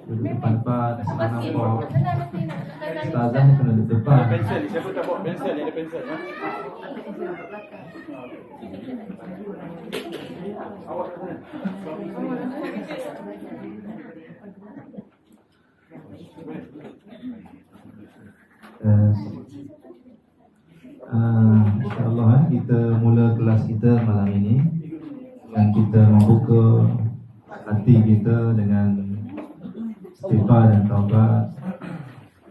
Duduk depan-depan, sekarang nampak Ustazah ni kena duduk depan. Pensel, siapa tak bawa pensel? Ada pensel ya? Awak ke sana. InsyaAllah kita mula kelas kita malam ini dan kita membuka hati kita dengan istighfar dan taubat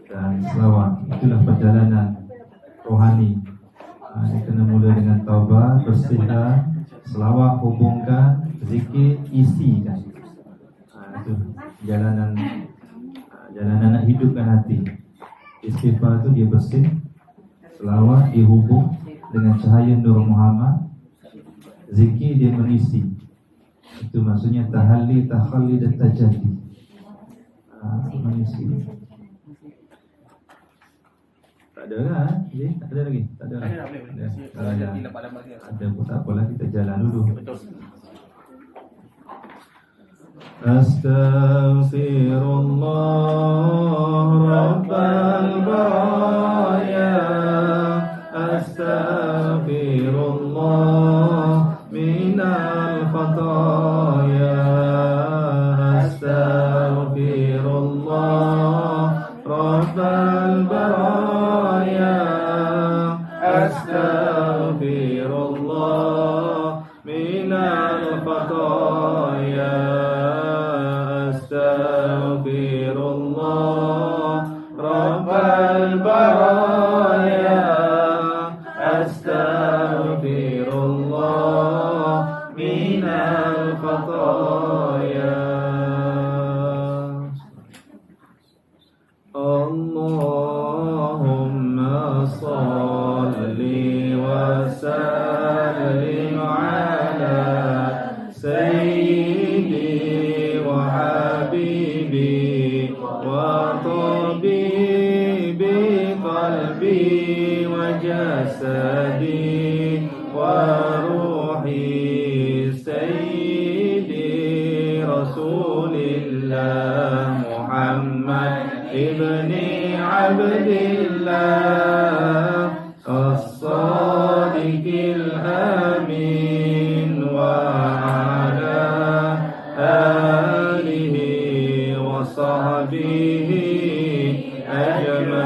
dan selawat. Itulah perjalanan rohani. Dia kena mula dengan taubat, bersihkan, selawat, hubungkan, zikir, isikan. Itu jalanan nak hidupkan hati. Istighfar tu dia bersih, selawat dihubung dengan cahaya Nur Muhammad, zikir dia mengisi. Itu maksudnya tahalli, takhalli dan tajalli. Mengisi. Tak ada kan? Tak ada lagi? Tak ada. Ada pun tak apalah, kita jalan dulu. Astaghfirullah Rabbal baraya, astaghfirullah minal khataya, astaghfirullah Rabbal baraya, astaghfirullah minal khataya, astaghfirullah Rabbal baraya, astaghfirullah minal khataya. Allahumma salli wa sallim ala sayyidi wa habibi wa tabibi qalbi wa jasadi wa ruhi sayyidi rasulillah Muhammad ibni Abdillah as-sadiqil amin wa ala alihi wa sahbihi ajma'in.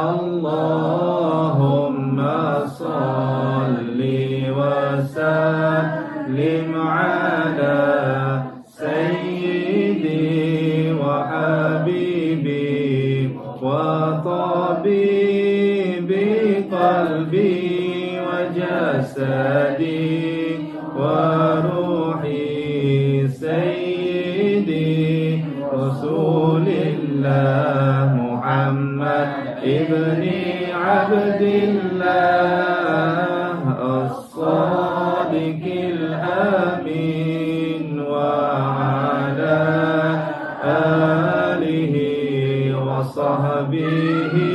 Allahumma salli wa sallim ala sayyidi wa habibi wa tabibi qalbi wa jasadi wa ruhi sayyidi rasulillah Muhammad ibni Abdillah as-sadiqil amin wa ala alihi wa sahbihi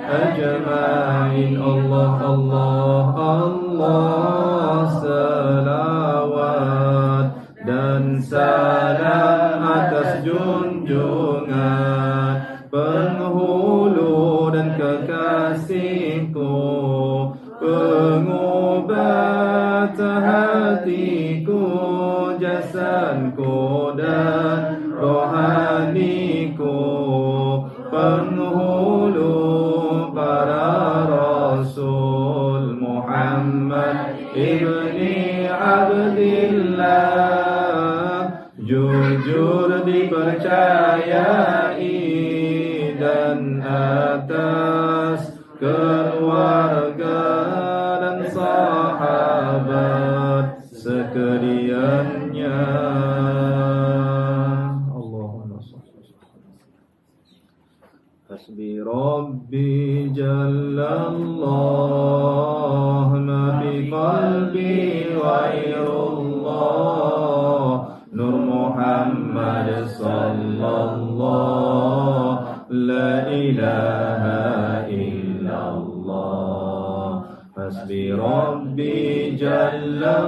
ajma'in. Allah Allah Allah, salawat dan salam atas junjungan penghulu dan kekasihku, pengobat hatiku, jasadku dan rohaniku, penghulu para rasul Muhammad ibni Abdillah, jujur dipercayai dan atas keluarga dan sahabat sekaliannya. Allahumma shalli. Hasbi Rabbi Jallallah, ma fi qalbi ghairullah, Nur Muhammad sallallahu la ilaha illallah. Hasbi Rabbi Jallallah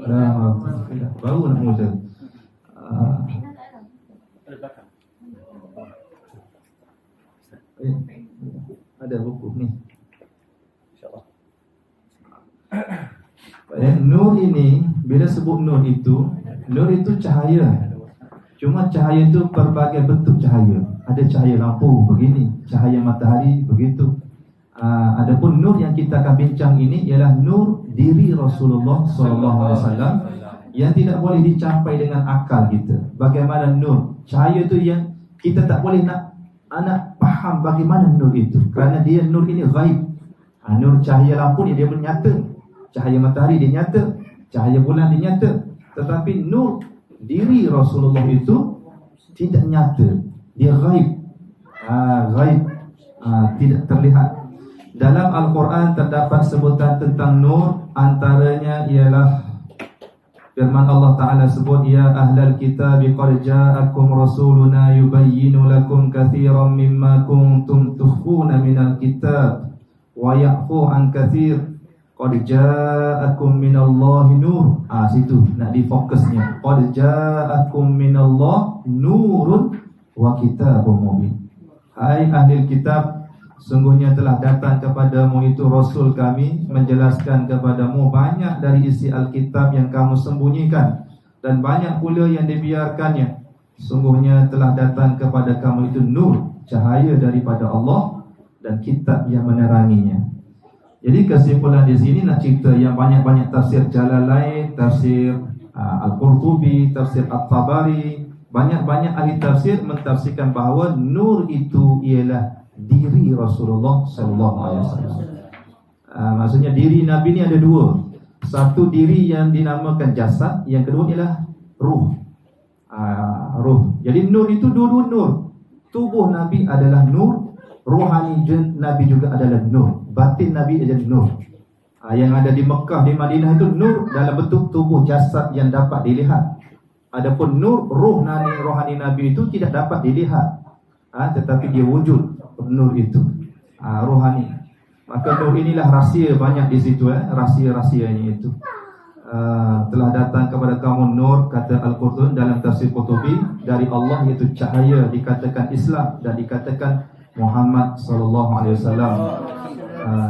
Baru nak mula. Ada belakang. Ada buku ni. InsyaAllah. Nur ini, bila sebut nur itu cahaya. Cuma cahaya itu berbagai bentuk cahaya. Ada cahaya lampu begini, cahaya matahari begitu. Adapun nur yang kita akan bincang ini ialah nur diri Rasulullah SAW yang tidak boleh dicapai dengan akal kita. Bagaimana nur? Cahaya itu yang kita tak boleh nak faham bagaimana nur itu, kerana dia nur ini ghaib. Nur cahaya lampu ni dia nyata, cahaya matahari dia nyata, cahaya bulan dia nyata. Tetapi nur diri Rasulullah itu tidak nyata, dia ghaib. Ghaib, tidak terlihat. Dalam Al-Quran terdapat sebutan tentang nur, antaranya ialah firman Allah Ta'ala sebut, Ya ahlal kitab qad ja'akum rasuluna yubayyinu lakum kathiran mimma kuntum tukhfuna minal kitab wa ya'fu an kathir qad ja'akum minallahi nur. Situ nak difokusnya. Qad ja'akum minallahi nurun wa kitabun mubin. Hai ahli kitab, sungguhnya telah datang kepadamu itu Rasul kami menjelaskan kepadamu banyak dari isi Alkitab yang kamu sembunyikan, dan banyak pula yang dibiarkannya. Sungguhnya telah datang kepada kamu itu nur, cahaya daripada Allah, dan kitab yang meneranginya. Jadi kesimpulan di sini nak cerita yang banyak-banyak tafsir Jalalain, tafsir Al-Qurtubi, tafsir At-Tabari, banyak-banyak ahli tafsir mentafsirkan bahawa nur itu ialah diri Rasulullah sallallahu alaihi wasallam. Maksudnya diri Nabi ni ada dua. Satu diri yang dinamakan jasad, yang kedua ialah ruh. Ruh. Jadi nur itu dua-dua nur. Tubuh Nabi adalah nur, rohani Nabi juga adalah nur, batin Nabi adalah nur. Yang ada di Mekah, di Madinah itu nur dalam bentuk tubuh jasad yang dapat dilihat. Adapun nur rohani Nabi itu tidak dapat dilihat, tetapi dia wujud. Nur itu rohani. Maka nur inilah rahsia banyak di situ, rahsia-rahsianya itu. Telah datang kepada kamu nur, kata Al-Qurtubi dalam tafsir Qurtubi, dari Allah, iaitu cahaya, dikatakan Islam dan dikatakan Muhammad sallallahu alaihi wasallam,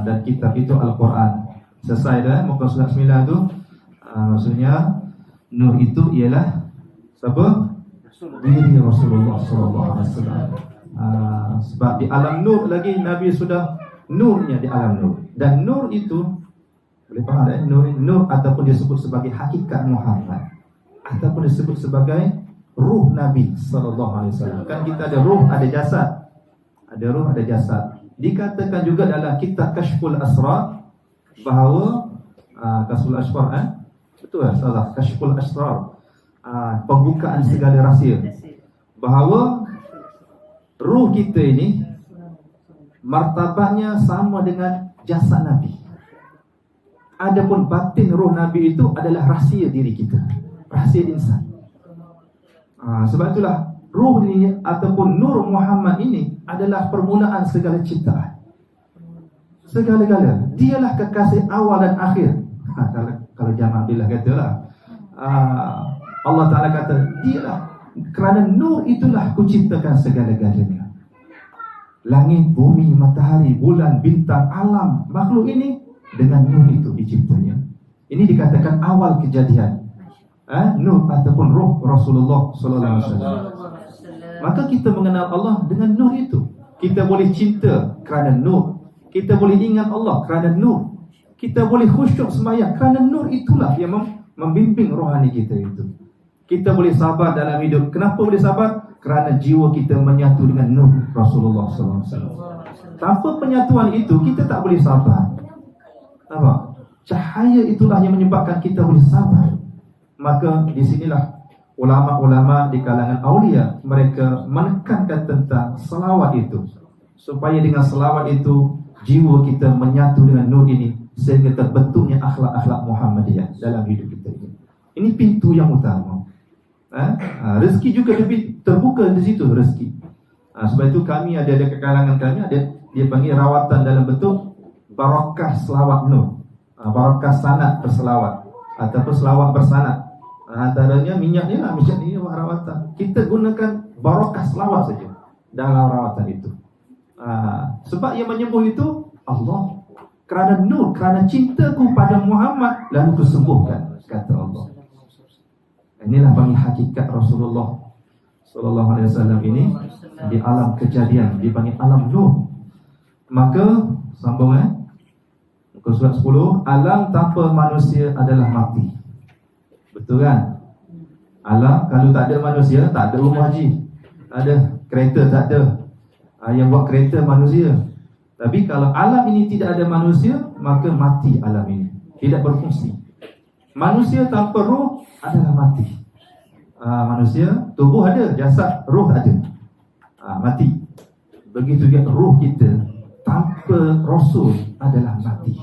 dan kitab itu Al-Quran. Selesai dah muka surat 9 tu. Maksudnya nur itu ialah siapa? Diri Rasulullah sallallahu alaihi wasallam. Sebab di alam nur lagi Nabi sudah nurnya di alam nur. Dan nur itu boleh faham tak? Nur ataupun disebut sebagai hakikat Muhammad, ataupun disebut sebagai ruh Nabi sallallahu alaihi wasallam. Kan kita ada ruh, ada jasad. Ada ruh, ada jasad. Dikatakan juga dalam kitab Kashful Asrar bahawa Kashful Asrar, betul tak? Salah, Kashful Asrar, pembukaan segala rahsia, bahawa ruh kita ini martabatnya sama dengan jasad Nabi. Adapun batin ruh Nabi itu adalah rahsia diri kita, rahsia insan. Sebab itulah ruh ini ataupun nur Muhammad ini adalah permulaan segala ciptaan, segala-gala. Dialah kekasih awal dan akhir. Kalau Jamal Abdillah katalah, Allah Ta'ala kata, dialah, kerana nur itulah kuciptakan segala-galanya. Langit, bumi, matahari, bulan, bintang, alam, makhluk ini dengan nur itu diciptanya. Ini dikatakan awal kejadian. Nur ataupun ruh Rasulullah sallallahu alaihi wasallam. Maka kita mengenal Allah dengan nur itu. Kita boleh cinta kerana nur. Kita boleh ingat Allah kerana nur. Kita boleh khusyuk sembahyang kerana nur itulah yang membimbing rohani kita itu. Kita boleh sabar dalam hidup. Kenapa boleh sabar? Kerana jiwa kita menyatu dengan nur Rasulullah sallallahu alaihi wasallam. Tanpa penyatuan itu kita tak boleh sabar. Nampak? Cahaya itulah yang menyebabkan kita boleh sabar. Maka di sinilah ulama-ulama di kalangan aulia, mereka menekankan tentang selawat itu, supaya dengan selawat itu jiwa kita menyatu dengan nur ini, sehingga terbentuknya akhlak-akhlak Muhammadiyah dalam hidup kita ini. Ini pintu yang utama. Rezeki juga lebih terbuka di situ, rezeki. Sebab itu kami ada ke kalangan kami ada, dia panggil rawatan dalam bentuk barakah selawat nur, barakah sanad berselawat. ataupun selawat bersanad. Antaranya minyak ni rawatan. Kita gunakan barakah selawat saja dalam rawatan itu. Sebab yang menyembuh itu Allah. Kerana nur, kerana cintaku pada Muhammad, lalu ku sembuhkan, kata Allah. Inilah bagi hakikat Rasulullah sallallahu alaihi wasallam ini di alam kejadian, dipanggil alam nur. Maka sambung muka surat 10, alam tanpa manusia adalah mati. Betul kan? Alam kalau tak ada manusia, tak ada rumah haji, tak ada kereta, tak ada. Yang buat kereta manusia. Tapi kalau alam ini tidak ada manusia, maka mati alam ini, tidak berfungsi. Manusia tanpa roh adalah mati. Manusia, tubuh ada, jasad, roh tak ada, mati. Begitu juga roh kita tanpa Rasul adalah mati.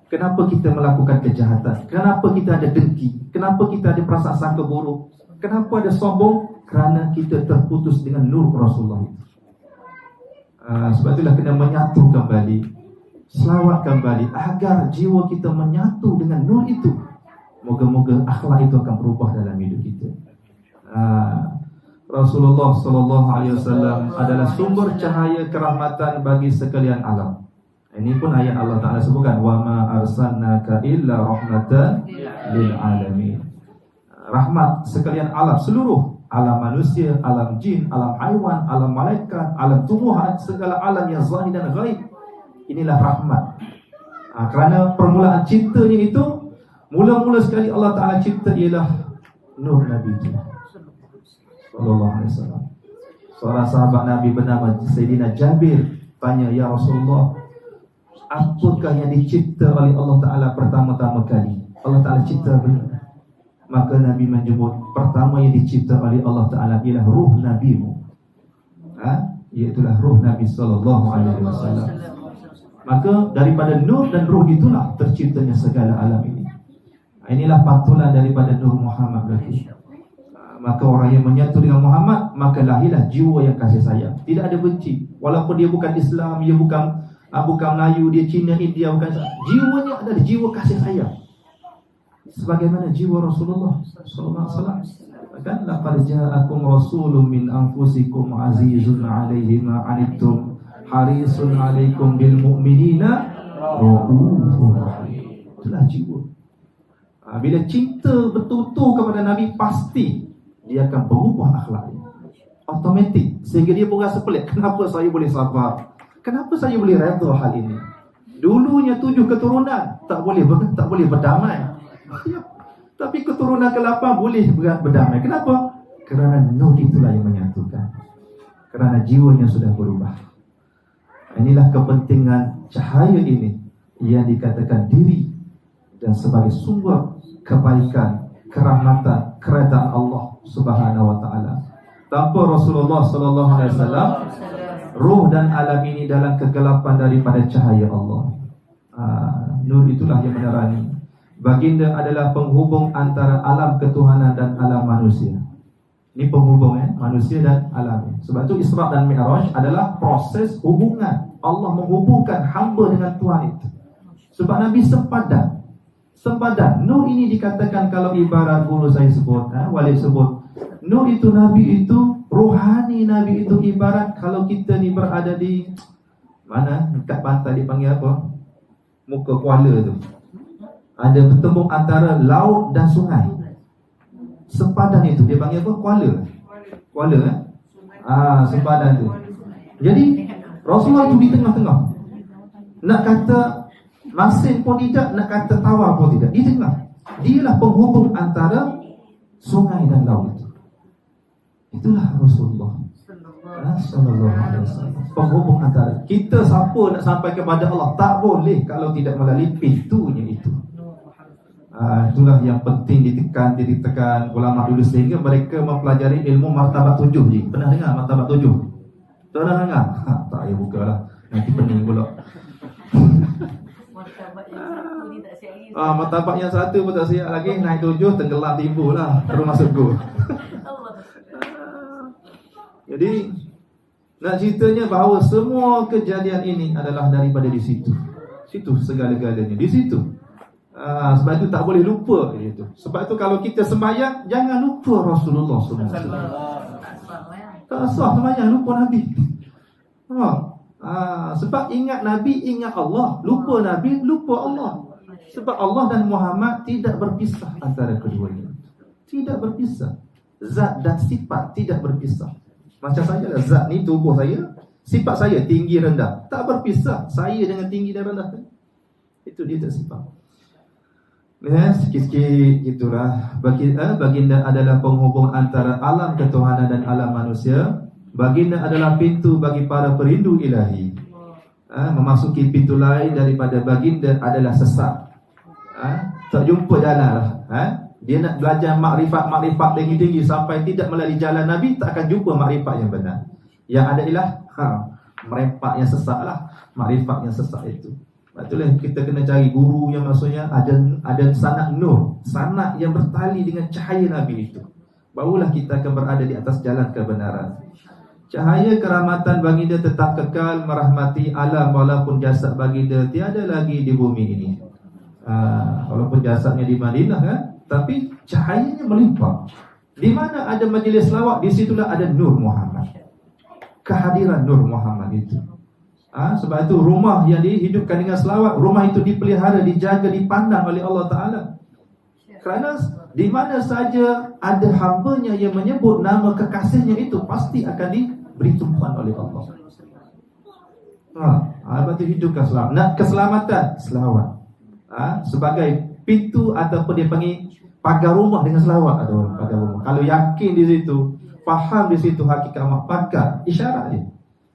Kenapa kita melakukan kejahatan? Kenapa kita ada dengki? Kenapa kita ada perasaan sangka buruk? Kenapa ada sombong? Kerana kita terputus dengan nur Rasulullah itu. Sebab itulah kena menyatu kembali, selawat kembali, agar jiwa kita menyatu dengan nur itu. Moga-moga akhlak itu akan berubah dalam hidup kita. Rasulullah sallallahu alaihi wasallam adalah sumber cahaya kerahmatan bagi sekalian alam. Ini pun ayat Allah Taala sebutkan, wa ma arsalnaka illa rahmatan lil alamin. Rahmat sekalian alam, seluruh alam manusia, alam jin, alam haiwan, alam malaikat, alam tumbuhan, segala alam yang zahir dan ghaib. Inilah rahmat. Kerana permulaan ciptanya itu, mula-mula sekali Allah Ta'ala cipta ialah nur Nabi itu sallallahu alaihi wasallam. Seorang sahabat Nabi bernama Sayyidina Jabir tanya, ya Rasulullah, apakah yang dicipta oleh Allah Ta'ala pertama-tama kali? Allah Ta'ala cipta benda. Maka Nabi menyebut pertama yang dicipta oleh Allah Ta'ala ialah ruh Nabimu, iaitulah ruh Nabi sallallahu alaihi wasallam. Maka daripada nur dan ruh itulah terciptanya segala alam ini. Inilah pantulan daripada nur Muhammad berarti. Maka orang yang menyatu dengan Muhammad, maka lahirlah jiwa yang kasih sayang. Tidak ada benci. Walaupun dia bukan Islam, dia bukan Melayu, dia Cina, India, bukan. Jiwanya adalah jiwa kasih sayang, sebagaimana jiwa Rasulullah sallallahu alaihi wasallam. Kan laqad ja'akum rasulun min anfusikum azizun 'alaihi ma 'anittum harisun 'alaikum bil mu'minina raufur rahim. Itulah jiwa. Bila cinta betul-betul kepada Nabi, pasti dia akan berubah akhlaknya automatik, sehingga dia pun rasa pelik. Kenapa saya boleh sabar? Kenapa saya boleh redha hal ini? Dulunya 7 keturunan tak boleh berdamai. Ya. Tapi keturunan ke-8 boleh berdamai. Kenapa? Kerana nur itulah yang menyatukan. Kerana jiwanya sudah berubah. Inilah kepentingan cahaya ini yang dikatakan diri dan sebagai sumber kebaikan, kerahmatan, kerajaan Allah Subhanahu wa taala. Tanpa Rasulullah sallallahu alaihi wasallam, ruh dan alam ini dalam kegelapan daripada cahaya Allah. Nur itulah yang menerangi. Baginda adalah penghubung antara alam ketuhanan dan alam manusia. Ini penghubung manusia dan alam. Sebab itu Isra dan Mi'raj adalah proses hubungan. Allah menghubungkan hamba dengan Tuhan itu. Sebab Nabi sempadan. Nur ini dikatakan, kalau ibarat guru saya sebut, Walid sebut, nur itu Nabi itu, rohani Nabi itu ibarat kalau kita ni berada di mana? Dekat pantai dipanggil apa? Muka kuala tu. Ada bertembung antara laut dan sungai. Sempadan itu dia panggil apa? Kuala sempadan tu. Jadi Rasulullah itu di tengah-tengah. Nak kata masin pun tidak, nak kata tawar pun tidak, di tengah. Dialah penghubung antara sungai dan laut itu. Itulah Rasulullah sallallahu alaihi wasallam. Penghubung antara kita, siapa nak sampai kepada Allah, tak boleh kalau tidak melalui pintunya itu. Itulah yang penting ditekan ulama dulu, sehingga mereka mempelajari ilmu martabat 7 je. Pernah dengar martabat 7? Pernah dengar? Tak payah bukalah, nanti pening pula. Martabat yang satu pun tak siap lagi, naik 7 tenggelam timbul lah, terus masuk go. Jadi nak ceritanya bahawa semua kejadian ini adalah daripada di situ. Situ segala-galanya di situ. Sebab itu tak boleh lupa itu. Sebab itu kalau kita sembahyang, jangan lupa Rasulullah SAW. Tak sah sembahyang lupa Nabi. Sebab ingat Nabi, ingat Allah. Lupa Nabi, lupa Allah. Sebab Allah dan Muhammad tidak berpisah antara keduanya. Tidak berpisah. Zat dan sifat tidak berpisah. Macam saya lah, zat ni tubuh saya, sifat saya tinggi rendah, tak berpisah. Saya dengan tinggi dan rendah, itu dia tak sifat. Sikit-sikit gitulah. Baginda adalah penghubung antara alam ketuhanan dan alam manusia. Baginda adalah pintu bagi para perindu ilahi. Memasuki pintu lain daripada baginda adalah sesat. Tak jumpa jalan lah. Dia nak belajar makrifat tinggi-tinggi sampai tidak melalui jalan Nabi, tak akan jumpa makrifat yang benar. Yang ada ialah merempak yang sesat lah. Makrifat yang sesat itu. Itulah kita kena cari guru yang maksudnya ada sanak nur, sanak yang bertali dengan cahaya Nabi itu. Barulah kita akan berada di atas jalan kebenaran. Cahaya keramatan baginda tetap kekal merahmati alam walaupun jasad baginda tiada lagi di bumi ini. Walaupun jasadnya di Madinah kan, tapi cahayanya melimpah. Di mana ada majlis selawat, di situlah ada Nur Muhammad. Kehadiran Nur Muhammad itu. Sebab itu rumah yang dihidupkan dengan selawat, rumah itu dipelihara, dijaga, dipandang oleh Allah Ta'ala. Kerana di mana saja ada hambanya yang menyebut nama kekasihnya itu, pasti akan diberi tumpuan oleh Allah. Sebab itu hidupkan selawat. Nak keselamatan, selawat. Sebagai pintu ataupun dia panggil pagar rumah dengan selawat atau pagar rumah. Kalau yakin di situ, faham di situ hakikat pagar, isyarat dia.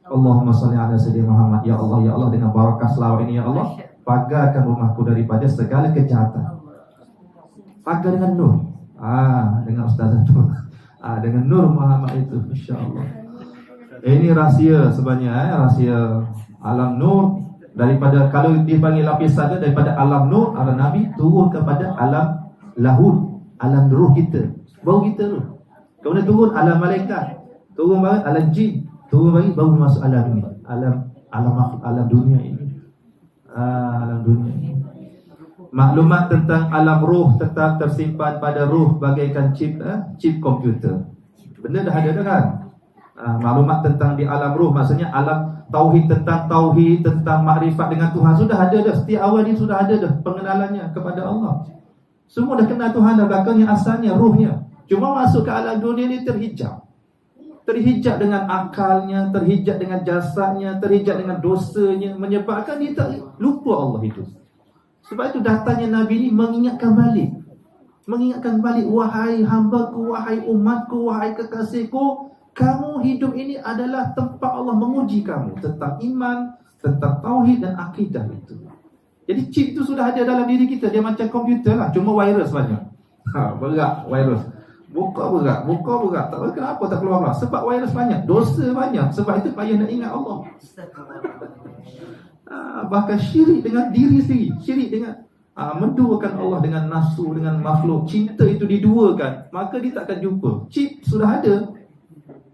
Allahumma salli ala sayyidina Muhammad. Ya Allah, dengan barakah selawat ini ya Allah, pagarkan rumahku daripada segala kejahatan. Pagar dengan nur. Dengan ustazah tu. Dengan nur Muhammad itu, insya-Allah. Ini rahsia sebenarnya, rahsia alam nur. Daripada, kalau dipanggil lapisan dia, daripada alam nur, alam Nabi turun kepada alam lahud, alam ruh kita, baru kita tu. Kemudian turun alam malaikat, turun bagi alam jin, turun bagi baru masuk alam ini, alam dunia ini. Alam dunia ini. Maklumat tentang alam ruh tetap tersimpan pada ruh bagaikan chip komputer. Benda dah ada dah kan? Maklumat tentang di alam ruh, maksudnya alam tauhid, tentang makrifat dengan Tuhan sudah ada dah. Setiap awal ni sudah ada dah pengenalannya kepada Allah. Semua dah kenal Tuhan dah, belakangnya asalnya ruhnya. Cuma masuk ke alam dunia ni terhijab. Terhijab dengan akalnya, terhijab dengan jasadnya, terhijab dengan dosanya, menyebabkan dia tak lupa Allah itu. Sebab itu datangnya Nabi ni mengingatkan balik. Mengingatkan balik, wahai hambaku, wahai umatku, wahai kekasihku, kamu hidup ini adalah tempat Allah menguji kamu tentang iman, tentang tauhid dan akidah itu. Jadi chip itu sudah ada dalam diri kita. Dia macam komputer lah, cuma virus banyak. Berat virus. Buka berat. Tak tahu kenapa tak keluar. Sebab virus banyak, dosa banyak. Sebab itu payah nak ingat Allah. Bahkan syirik dengan diri sendiri, syirik dengan menduakan Allah dengan nafsu, dengan makhluk. Cinta itu diduakan, maka dia tak akan jumpa. Chip sudah ada,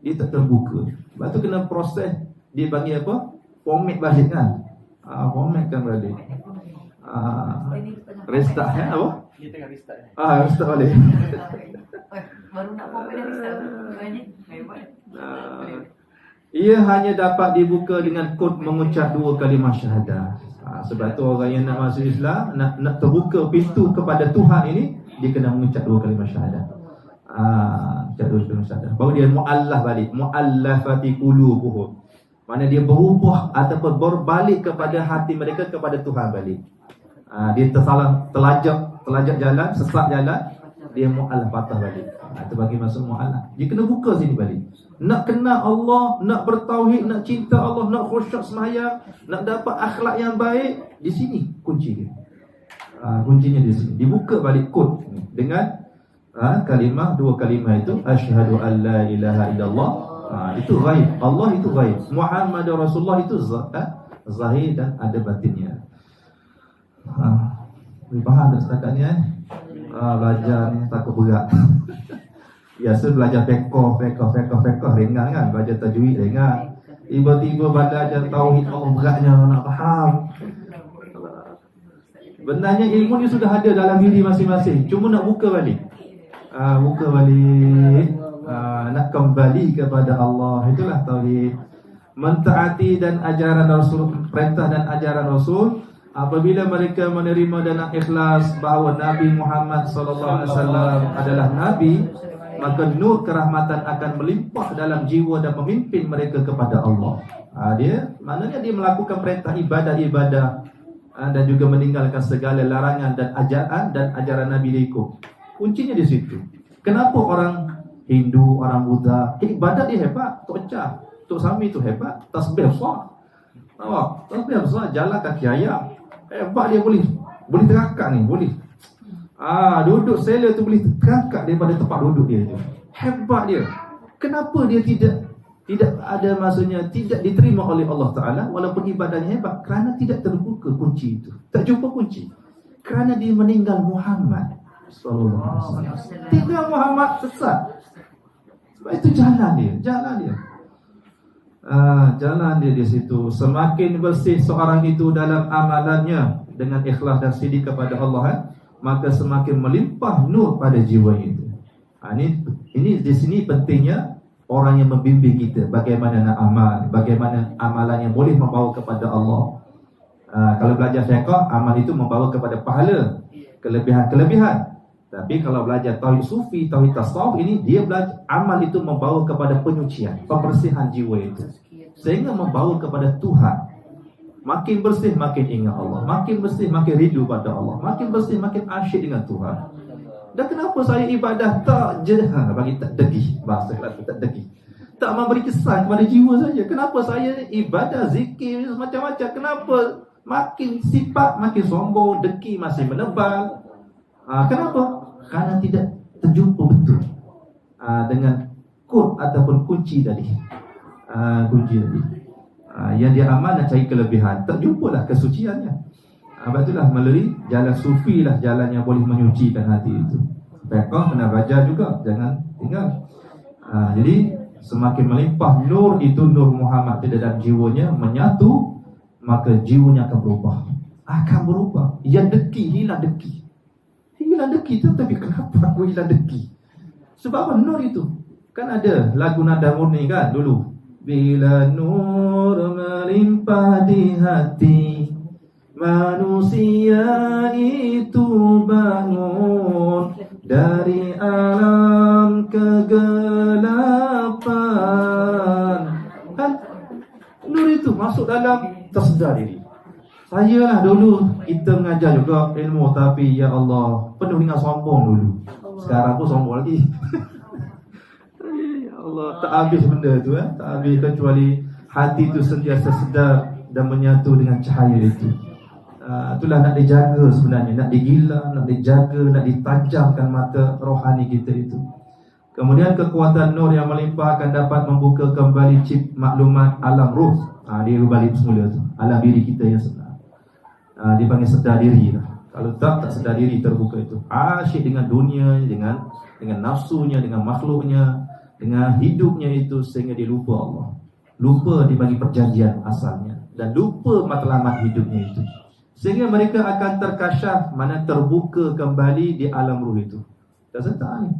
dia tak terbuka. Sebab tu kena proses. Dia panggil apa? Format balik kan. Format kan balik. Restart kan apa? Dia tengah restart. Restart balik. Baru nak format dah restart. Ia hanya dapat dibuka dengan kod mengucap 2 kalimah syahadah. Sebab tu orang yang nak masuk Islam, nak terbuka pintu kepada Tuhan ini, dia kena mengucap 2 kalimah syahadah. Baru dia mu'allaf balik, mu'allafati qulubuhum. Mana dia berubah ataupun berbalik kepada hati mereka, kepada Tuhan balik. Dia terlajak jalan, sesat jalan, dia mu'allaf, patah balik. Itu bagi masuk mu'allaf. Dia kena buka sini balik. Nak kenal Allah, nak bertauhid, nak cinta Allah, nak khusyuk sembahyang, nak dapat akhlak yang baik, di sini kunci dia. Kuncinya di sini. Dibuka balik kod dengan kalimah, 2 kalimah itu, asyhadu an la ilaha illallah. Itu ghaib. Allah itu ghaib. Muhammad Rasulullah itu zahir dan ada batinnya. Faham tak setakat ni belajar ni takut berat. Biasa belajar fiqh ringan kan, belajar tajwid ringan. Tiba-tiba belajar tauhid Allah beratnya nak faham. Benarnya ilmu ni sudah ada dalam diri masing-masing, cuma nak buka balik. Buka balik, nak kembali kepada Allah. Itulah tauhid. Mentaati dan ajaran Rasul, perintah dan ajaran Rasul. Apabila mereka menerima dan ikhlas bahawa Nabi Muhammad sallallahu alaihi wasallam adalah nabi, maka nur kerahmatan akan melimpah dalam jiwa dan memimpin mereka kepada Allah. Maknanya dia melakukan perintah ibadah-ibadah dan juga meninggalkan segala larangan dan ajaran Nabi diikut. Kuncinya di situ. Kenapa orang Hindu, orang Buddha, ibadat dia hebat, Tok Cha, Tok Sami tu hebat, tasbih besar. Tasbih besar, jalan kaki ayam. Hebat dia boleh terangkat ni, boleh. Duduk sela tu boleh terangkat daripada tempat duduk dia tu. Hebat dia. Kenapa dia tidak ada, maksudnya tidak diterima oleh Allah Ta'ala walaupun ibadahnya hebat? Kerana tidak terbuka kunci itu, tak jumpa kunci. Kerana dia meninggal Muhammad sallallahu alaihi wasallam. Tinggal Muhammad sesat. Sebab itu jalan dia. Jalan dia di situ. Semakin bersih seorang itu dalam amalannya dengan ikhlas dan sidik kepada Allah, maka semakin melimpah nur pada jiwa itu. Ini di sini pentingnya orang yang membimbing kita bagaimana nak amal, bagaimana amalan yang boleh membawa kepada Allah. Kalau belajar fiqh, amal itu membawa kepada pahala, kelebihan-kelebihan. Tapi kalau belajar tauhid sufi, tauhid tasawuf, ini dia belajar amal itu membawa kepada penyucian, pembersihan jiwa itu, sehingga membawa kepada Tuhan. Makin bersih makin ingat Allah, makin bersih makin rindu pada Allah, makin bersih makin asyik dengan Tuhan. Dan kenapa saya ibadah tak bagi tak degih, bahasa Kelantan tak degih, tak memberi kesan kepada jiwa saja. Kenapa saya ibadah zikir macam-macam? Kenapa makin sifat makin sombong, degih masih menebal? Kenapa? Karena tidak terjumpa betul dengan kod ataupun kunci tadi. Yang dia amal dan cari kelebihan, tak jumpalah kesuciannya. Sebab itulah melalui jalan sufi lah jalan yang boleh menyucikan hati itu. Fiqh kena belajar juga, jangan tinggal. Jadi semakin melimpah nur itu, nur Muhammad di dalam jiwanya menyatu, maka jiwanya akan berubah. Yang deki hilang deki. Tapi kenapa aku hilang deki? Sebab apa? Nur itu. Kan ada lagu nada murni kan dulu. Bila nur melimpah di hati, manusia itu bangun dari alam kegelapan. Kan nur itu masuk dalam tersedar diri. Saya lah dulu, kita mengajar juga ilmu, tapi ya Allah, penuh dengan sombong dulu. Sekarang pun sombong lagi. Ya Allah, tak habis benda tu, tak habis, kecuali hati itu sentiasa sedar dan menyatu dengan cahaya itu. Itulah nak dijaga sebenarnya, nak digila, nak dijaga, nak ditajamkan mata rohani kita itu. Kemudian kekuatan nur yang melimpah akan dapat membuka kembali chip maklumat alam ruh. Dia balik semula tu, alam diri kita yang sebenar. Dipanggil sedar diri lah. Kalau tak sedar diri, terbuka itu, asyik dengan dunia, dengan nafsunya, dengan makhluknya, dengan hidupnya itu, sehingga dia lupa Allah, lupa dibagi perjanjian asalnya, dan lupa matlamat hidupnya itu, sehingga mereka akan terkasyaf, mana terbuka kembali di alam ruh itu. Tak serta ni,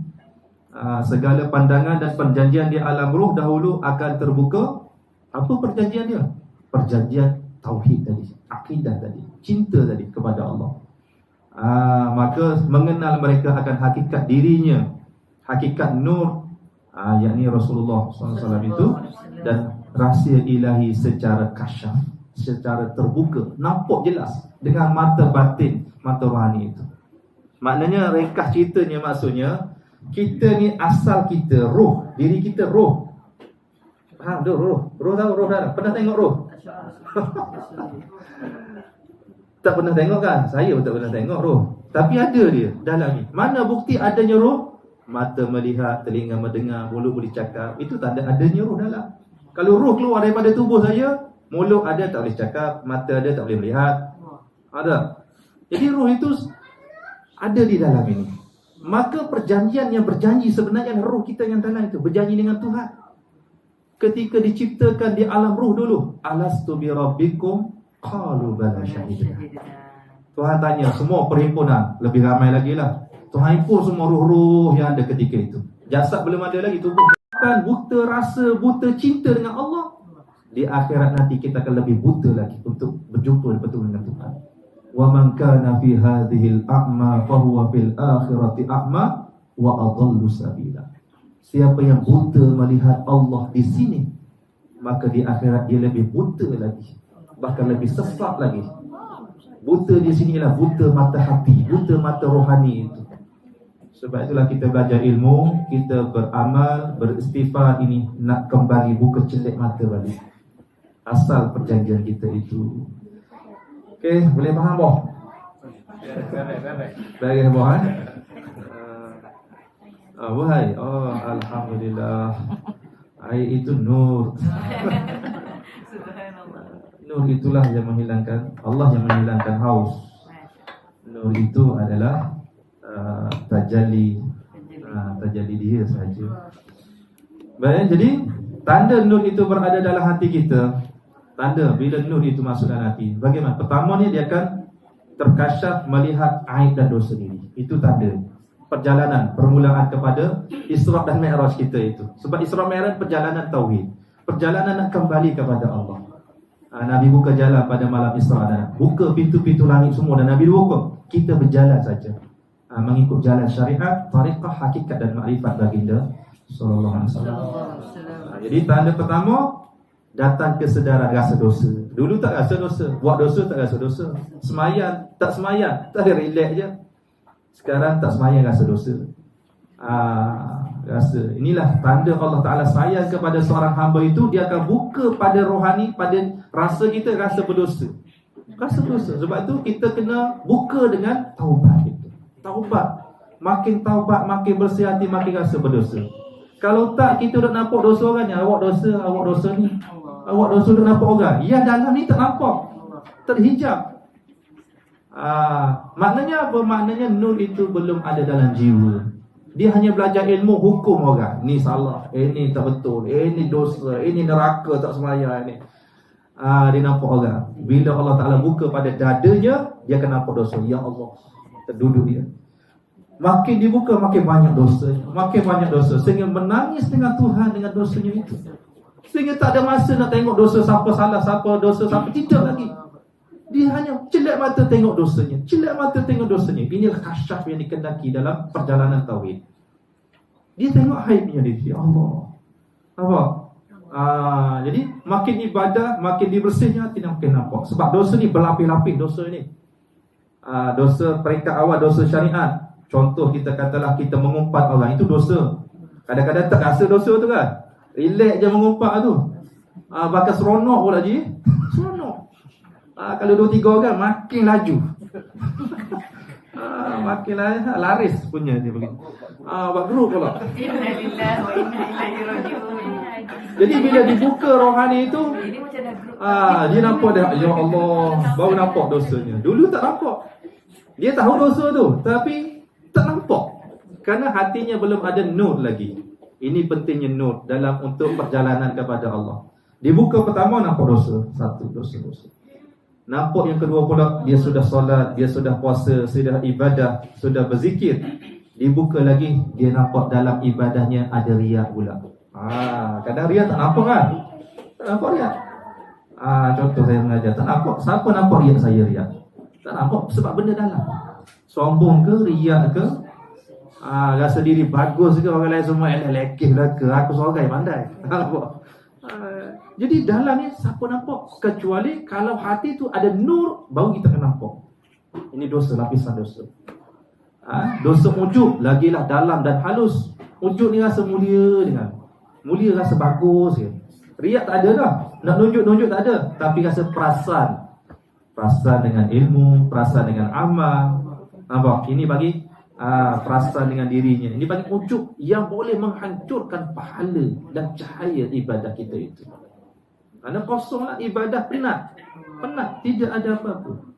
segala pandangan dan perjanjian di alam ruh dahulu akan terbuka. Apa perjanjian dia? Perjanjian tauhid tadi, akidah tadi, cinta tadi kepada Allah. Maka mengenal mereka akan hakikat dirinya, hakikat nur, yakni Rasulullah SAW itu, dan rahsia ilahi secara kasyaf, secara terbuka, nampak jelas dengan mata batin, mata rohani itu. Maknanya ringkas ceritanya, maksudnya kita ni asal kita roh, diri kita roh. Faham tu roh? Roh tahu roh dah? Pernah tengok roh? Tak pernah tengok kan? Saya pun tak pernah tengok roh. Tapi ada dia dalam ni. Mana bukti adanya roh? Mata melihat, telinga mendengar, mulut boleh cakap. Itu tanda adanya roh dalam. Kalau roh keluar daripada tubuh saya, mulut ada tak boleh cakap, mata ada tak boleh melihat. Ada. Jadi roh itu ada di dalam ini. Maka perjanjian yang berjanji sebenarnya roh kita yang dalam itu berjanji dengan Tuhan. Ketika diciptakan di alam ruh dulu, alastu bi rabbikum qalu bala syahidna. Tuhan tanya semua perhimpunan, lebih ramai lagi lah. Tuhan himpun semua ruh-ruh yang ada ketika itu. Jasad belum ada lagi, tubuh kan buta rasa, buta cinta dengan Allah. Di akhirat nanti kita akan lebih buta lagi untuk berjumpa betul dengan Tuhan. Wa man kana fi hadhihi al-a'ma fa huwa fil akhirati a'ma wa adallu sabila. Siapa yang buta melihat Allah di sini, maka di akhirat dia lebih buta lagi, bahkan lebih sesat lagi. Buta di sini ialah buta mata hati, buta mata rohani itu. Sebab itulah kita belajar ilmu, kita beramal, beristighfar ini nak kembali buka celik mata balik. Asal perjanjian kita itu. Okey, boleh faham boh? Baik boh kan? Wahai, alhamdulillah. Air itu nur. Nur itulah yang menghilangkan, Allah yang menghilangkan haus. Nur itu adalah tajalli dia saja. Baik, jadi tanda nur itu berada dalam hati kita. Tanda bila nur itu masuk dalam hati. Bagaimana? Pertama ni dia akan terkasyaf melihat aib dan dosa diri. Itu tanda perjalanan, permulaan kepada Isra dan Mi'raj kita itu. Sebab Isra Mi'raj perjalanan tauhid, perjalanan nak kembali kepada Allah. Nabi buka jalan pada malam Isra dan buka pintu-pintu langit semua dan Nabi buka. Kita berjalan saja, mengikut jalan syariat, tariqah, hakikat dan makrifat baginda sallallahu alaihi wasallam. Jadi tanda pertama, datang kesedaran rasa dosa. Dulu tak rasa dosa, buat dosa tak rasa dosa. Semayang, tak semayang, tak ada, relax je. Sekarang tak semayang rasa dosa. Rasa inilah tanda Allah Ta'ala sayang kepada seorang hamba itu. Dia akan buka pada rohani, pada rasa kita, rasa berdosa, rasa dosa. Sebab itu kita kena buka dengan taubat itu. Taubat, makin taubat, makin bersih hati, makin rasa berdosa. Kalau tak, kita dah nampak dosa orang ni. Awak dosa ni, awak dosa dah nampak orang. Yang dalam ni tak nampak, terhijab. Maknanya apa? Maknanya nur itu belum ada dalam jiwa. Dia hanya belajar ilmu hukum orang. Ni salah, ni tak betul, ni dosa, ni neraka, tak semaya ni. Dia nampak orang. Bila Allah Ta'ala buka pada dadanya, dia akan nampak dosa. Ya Allah, terduduk dia. Makin dibuka, makin banyak dosanya, makin banyak dosa, sehingga menangis dengan Tuhan dengan dosanya itu. Sehingga tak ada masa nak tengok dosa siapa salah, siapa dosa siapa, tidak lagi. Dia hanya celak mata tengok dosanya, celak mata tengok dosanya. Inilah kasyaf yang dikendaki dalam perjalanan tauhid. Dia tengok aibnya dia, ya Allah. Apa? Jadi makin ibadah, makin dibersihnya hati, makin nampak. Sebab dosa ni berlapis-lapis dosa ni. Dosa peringkat awal, dosa syariat. Contoh kita katalah kita mengumpat orang, itu dosa. Kadang-kadang tak rasa dosa tu kan, relax je mengumpat tu. Bahkan seronok pula je. Seronok. Kalau 2-3 orang makin laju. Makin laris punya dia begitu. Buat grup pula. Innalillahi wa inna ilaihi raji'un. Jadi bila dibuka rohani itu, Ini macam dah grup. dia nampak dah, ya Allah, baru nampak dosanya. Dulu tak nampak. Dia tahu dosa tu, tapi tak nampak. Kerana hatinya belum ada nur lagi. Ini pentingnya nur dalam untuk perjalanan kepada Allah. Dibuka pertama nampak dosa, satu dosa. Nampak yang kedua pula, dia sudah solat, dia sudah puasa, sudah ibadah, sudah berzikir. Dibuka lagi, dia nampak dalam ibadahnya ada riak pula. Kadang riak tak nampak kan? Tak nampak riak. Contoh saya mengajar, tak nampak. Siapa nampak riak saya riak? Tak nampak, sebab benda dalam. Sombong ke, riak ke, rasa diri bagus ke, orang lain semua lekeh lah ke, aku seorang yang pandai. Nampak? Jadi dalam ni siapa nampak? Kecuali kalau hati tu ada nur, baru kita akan nampak. Ini dosa, lapisan dosa. Dosa ujub, lagilah dalam dan halus. Ujub ni rasa mulia dengan mulia, rasa bagus je. Riak tak ada dah, nak nunjuk tak ada. Tapi rasa perasan, perasan dengan ilmu, perasan dengan amal. Nampak? Ini bagi perasan dengan dirinya. Ini bagi ujub yang boleh menghancurkan pahala dan cahaya ibadah kita itu. Kerana kosonglah ibadah, penat, tidak ada apa-apa.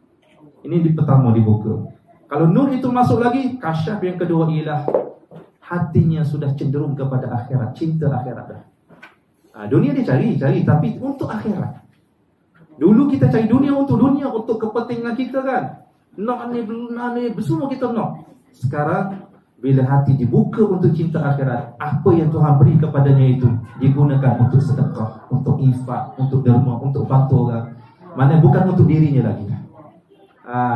Ini di pertama dibuka. Kalau nur itu masuk lagi, kasyaf yang kedua ialah hatinya sudah cenderung kepada akhirat, cinta akhirat dah. Dunia dia cari, tapi untuk akhirat. Dulu kita cari dunia untuk kepentingan kita kan. Nak ni, semua kita nak. Sekarang bila hati dibuka untuk cinta akhirat, apa yang Tuhan beri kepadanya itu digunakan untuk sedekah, untuk infak, untuk derma, untuk bantu orang. Mana bukan untuk dirinya lagi.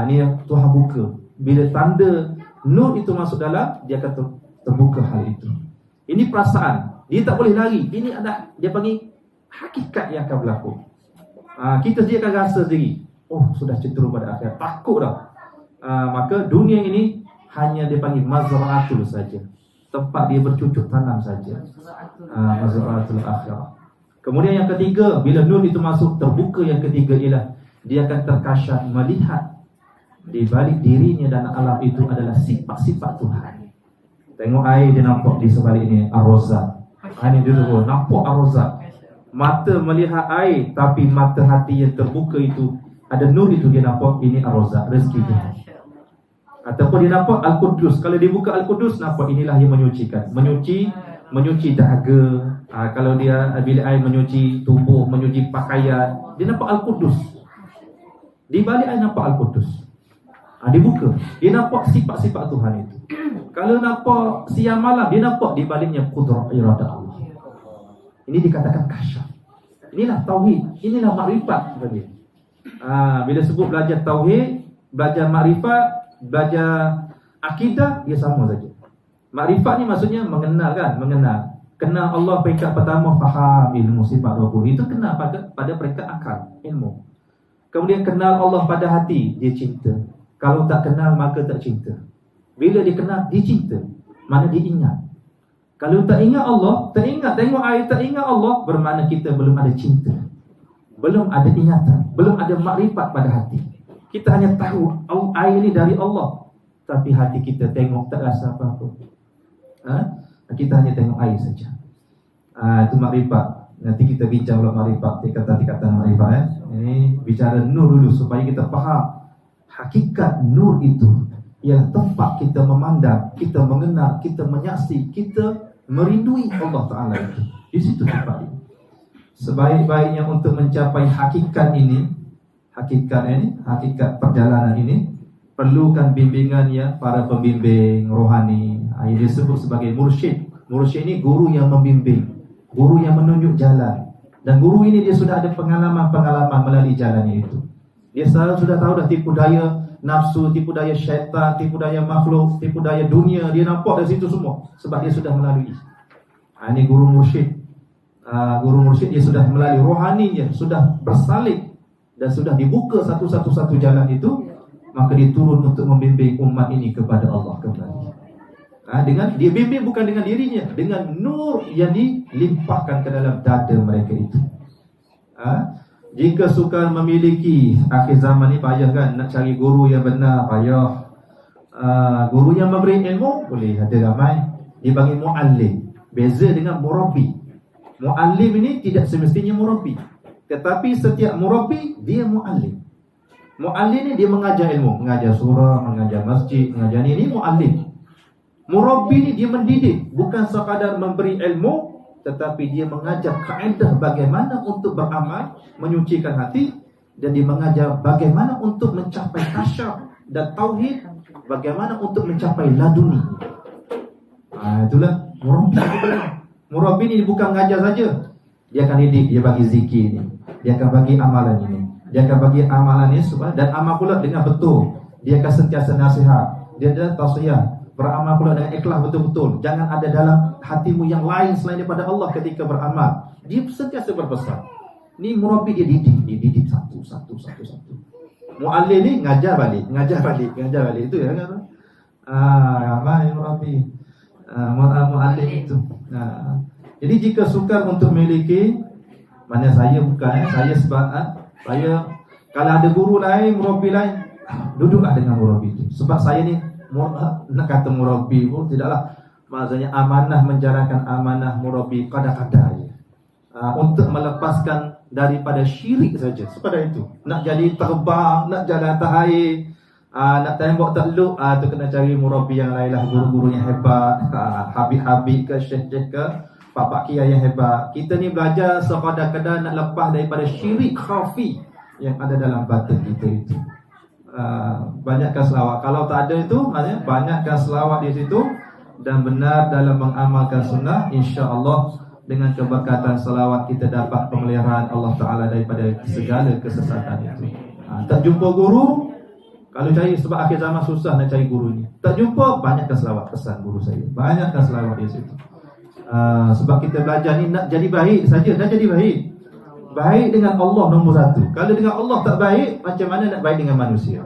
Ni yang Tuhan buka. Bila tanda nur itu masuk dalam, dia akan terbuka hal itu. Ini perasaan. Dia tak boleh lari. Ini ada, dia panggil hakikat yang akan berlaku. Kita sendiri akan rasa sendiri, oh sudah cenderung pada akhirat, takut dah. Maka dunia ini hanya dia panggil mazra'atul saja, tempat dia bercucuk tanam saja. Mazra'atul akhirah. Kemudian yang ketiga, bila nur itu masuk, terbuka yang ketiga ialah dia akan terkasyaf melihat di balik dirinya dan alam itu adalah sifat-sifat Tuhan. Tengok air, dia nampak di sebalik ini Ar-Razzaq. Ini dia tu nampak Ar-Razzaq. Mata melihat air, tapi mata hati yang terbuka itu ada nur itu, dia nampak ini Ar-Razzaq, rezeki Tuhan. Ataupun dia nampak Al-Qudus. Kalau dia buka Al-Qudus, nampak inilah yang menyucikan. Menyuci dahaga. Kalau dia bila air menyuci tubuh, menyuci pakaian, dia nampak Al-Qudus. Di balik air nampak Al-Qudus. Dia buka, dia nampak sifat-sifat Tuhan itu. Kalau nampak siang malam, dia nampak di baliknya qudrah iradah Allah. Ini dikatakan kasyaf. Inilah tauhid, inilah makrifat bagi. Bila sebut belajar tauhid, belajar makrifat, belajar akidah, dia sama saja. Makrifat ni maksudnya mengenal kan, mengenal. Kenal Allah peringkat pertama, faham ilmu sifat 20. Itu kenal pada peringkat akal, ilmu. Kemudian kenal Allah pada hati, dia cinta. Kalau tak kenal, maka tak cinta. Bila dia kenal, dia cinta. Mana dia ingat. Kalau tak ingat Allah, tak ingat, tengok air tak ingat Allah, bermakna kita belum ada cinta, belum ada ingatan, belum ada makrifat pada hati. Kita hanya tahu air ini dari Allah, tapi hati kita tengok tak rasa apa-apa. Kita hanya tengok air saja. Itu makrifat. Nanti kita bincang pula makrifat, tingkatan-tingkatan makrifat. Ini bicara nur dulu supaya kita faham hakikat nur itu. Yang tempat kita memandang, kita mengenal, kita menyaksi, kita merindui Allah Ta'ala itu. Di situ tempat ini. Sebaik-baiknya untuk mencapai hakikat ini, hakikat perjalanan ini, perlukan bimbingan ya para pembimbing rohani. Ini disebut sebagai mursyid. Mursyid ini guru yang membimbing, guru yang menunjuk jalan. Dan guru ini dia sudah ada pengalaman-pengalaman melalui jalannya itu. Dia sudah tahu dah tipu daya nafsu, tipu daya syaitan, tipu daya makhluk, tipu daya dunia. Dia nampak dari situ semua, sebab dia sudah melalui. Ini guru mursyid. Guru mursyid dia sudah melalui rohaninya, sudah bersalib dan sudah dibuka satu jalan itu. Maka dia turun untuk membimbing umat ini kepada Allah kembali. Dengan dia bimbing bukan dengan dirinya, dengan nur yang dilimpahkan ke dalam dada mereka itu. Jika sukar memiliki, akhir zaman ni payah kan, nak cari guru yang benar payah. Guru yang memberi ilmu boleh ada ramai, dia panggil muallim. Beza dengan murabbi. Muallim ini tidak semestinya murabbi, tetapi setiap murabbi dia muallim. Muallim ni dia mengajar ilmu, mengajar surah, mengajar masjid, mengajar ini muallim. Murabbi ni dia mendidik, bukan sekadar memberi ilmu, tetapi dia mengajar kaedah bagaimana untuk beramal, menyucikan hati, dan dia mengajar bagaimana untuk mencapai kasyaf dan tauhid, bagaimana untuk mencapai laduni. Itulah murabbi. Murabbi ni bukan mengajar saja, dia akan didik, dia bagi zikir ni, dia akan bagi amalan ini, dia akan bagi amalan ini dan amal pula dengan betul. Dia akan sentiasa nasihat, dia ada tausiah. Beramal pula dengan ikhlas betul-betul. Jangan ada dalam hatimu yang lain selain daripada Allah ketika beramal. Dia sentiasa berpesan. Ni murabbi, dia didik satu. Muallim ni ngajar balik. Itu ya kan? Ramai murabbi. Muallim itu. Jadi jika sukar untuk memiliki, mana saya bukan, saya sebab saya kalau ada guru lain, murabbi lain, duduklah dengan murabbi itu. Sebab saya ni nak kata murabbi pun tidaklah, maksudnya amanah, menjalankan amanah murabbi kadar-kadar untuk melepaskan daripada syirik saja. Sepada itu nak jadi terbang, nak jalan atas air, nak tembak takluk, tu kena cari murabbi yang lain lah, guru-guru yang hebat, habib-habib ke syekh ke pak-pak kiai yang hebat. Kita ni belajar sekadar-kadar nak lepas daripada syirik khafi yang ada dalam batin kita itu. banyakkan selawat. Kalau tak ada itu, maknanya banyakkan selawat di situ dan benar dalam mengamalkan sunnah, insya-Allah dengan keberkatan selawat kita dapat pemeliharaan Allah Ta'ala daripada segala kesesatan itu. Tak jumpa guru, kalau cari, sebab akhir zaman susah nak cari guru ni. Tak jumpa, banyakkan selawat, pesan guru saya. Banyakkan selawat di situ. Sebab kita belajar ni nak jadi baik saja, dah jadi baik. Baik dengan Allah nombor satu. Kalau dengan Allah tak baik, macam mana nak baik dengan manusia?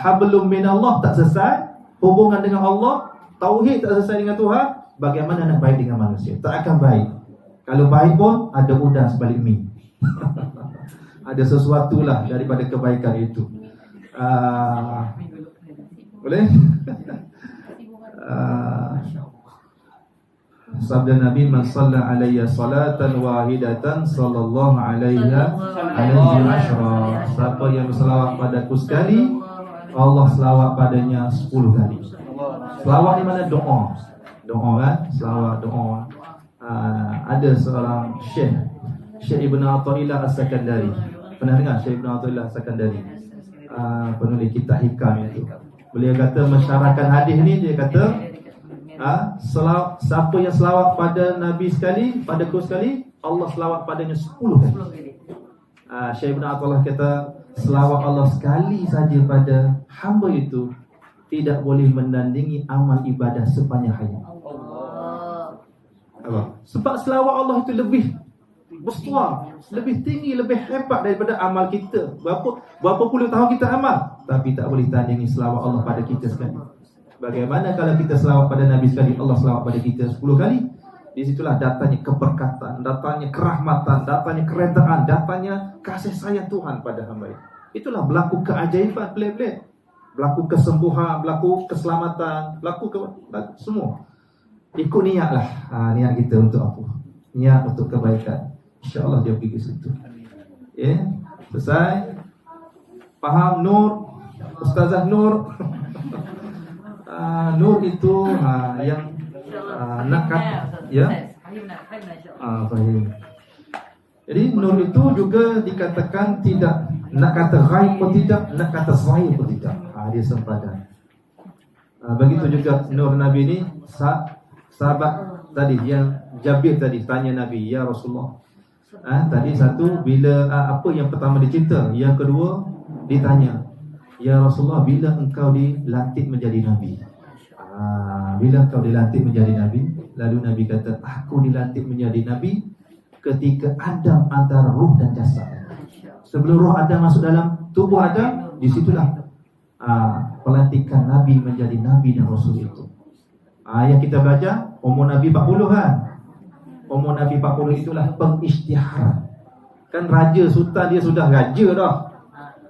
Hablum minallah tak selesai, hubungan dengan Allah, tauhid tak selesai dengan Tuhan, bagaimana nak baik dengan manusia? Tak akan baik. Kalau baik pun ada udang sebalik mi. Ada sesuatu lah daripada kebaikan itu. Boleh? Sabda Nabi, man shalla alayya salatan wahidatan sallallahu alaihi asyra. Siapa yang berselawat padaku sekali, Allah selawat padanya 10 kali. Selawat ni mana? Doa. Doa kan? Selawat, doa. Ada seorang Syekh Ibn Athaillah As-Sakandari. Pernah dengar Syekh Ibn Athaillah As-Sakandari? Penulis kitab hikam itu. Beliau kata mensyarahkan hadis ni, dia kata siapa yang selawat pada Nabi sekali, padaku sekali, Allah selawat padanya 10 kali. Syekh Ibn Athaillah kata selawat Allah sekali saja pada hamba itu tidak boleh menandingi amal ibadah sepanjang hayat. Sebab selawat Allah itu lebih besar, lebih tinggi, lebih hebat daripada amal kita. Berapa puluh tahun kita amal, tapi tak boleh tandingi selawat Allah pada kita sekali. Bagaimana kalau kita selawat pada Nabi sekali, Allah selawat pada kita 10 kali? Di situlah datanya keberkatan, datanya kerahmatan, datanya keredaan, datanya kasih sayang Tuhan pada hamba. Itulah berlaku keajaiban pelik-pelik. Berlaku kesembuhan, berlaku keselamatan, berlaku semua. Ikut niatlah. Niat kita untuk apa? Niat untuk kebaikan. InsyaAllah dia pergi ke situ. Ya, selesai. Faham Nur? Ustazah Nur? Nur itu yang nak kata, ya. Fahim. Jadi Nur itu juga dikatakan tidak, nak kata ghaib pun tidak, nak kata sahih pun tidak. Dia sempadan. Begitu juga Nur Nabi ini. Sahabat tadi yang Jabir tadi tanya Nabi, ya Rasulullah, tadi satu, bila apa yang pertama dicipta, yang kedua ditanya, ya Rasulullah, bila engkau dilantik menjadi Nabi? Bila engkau dilantik menjadi Nabi? Lalu Nabi kata, aku dilantik menjadi Nabi ketika Adam antara ruh dan jasad. Sebelum ruh Adam masuk dalam tubuh Adam, disitulah pelantikan Nabi menjadi Nabi dan Rasul itu. Yang kita belajar, umur Nabi 40 kan? Umur Nabi 40 itulah pengisytiharan. Kan Raja Sultan dia sudah raja dah.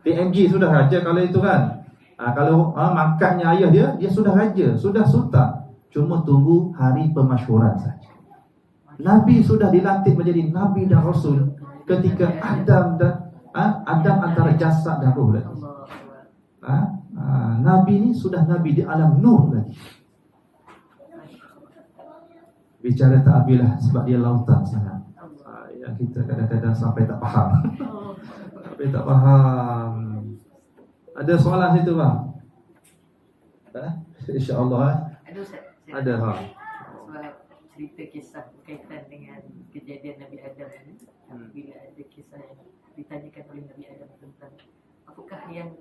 PMG sudah raja kalau itu kan. Kalau makannya ayah dia sudah raja, sudah sultan. Cuma tunggu hari pemasyhuran saja. Nabi sudah dilantik menjadi Nabi dan Rasul ketika Adam antara jasad dan roh lagi. Nabi ni sudah Nabi di alam nur lagi. Bicara ta'abilah sebab dia lautan sangat. Yang kita kadang-kadang sampai tak faham. Sampai tak faham. Ada soalan situ bang? InsyaAllah ada. Sebab cerita kisah berkaitan dengan kejadian Nabi Adam ini, bila ada kisah yang ditanyakan oleh Nabi Adam tentang apakah yang,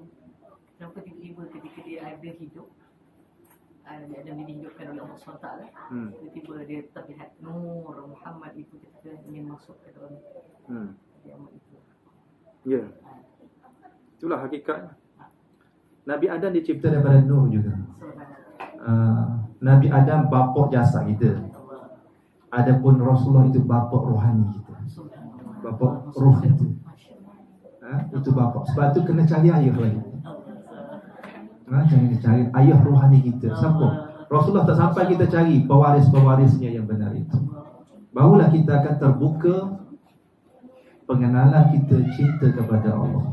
kenapa tiba-tiba ketika dia ada hidup, Nabi Adam dihidupkan oleh Allah SWT, tiba-tiba dia terlihat nur Muhammad itu ketika ingin masuk ke dalam kiamat itu. Ya, itulah hakikatnya. Nabi Adam dicipta daripada nur juga. Nabi Adam bapa jasad kita. Adapun Rasulullah itu bapa rohani kita. Bapa roh itu. Itu bapa. Sebab tu kena cari ayah lagi. Jangan cari ayah rohani kita. Siapa? Rasulullah tak sampai kita cari pewaris-pewarisnya yang benar itu. Barulah kita akan terbuka pengenalan kita cinta kepada Allah.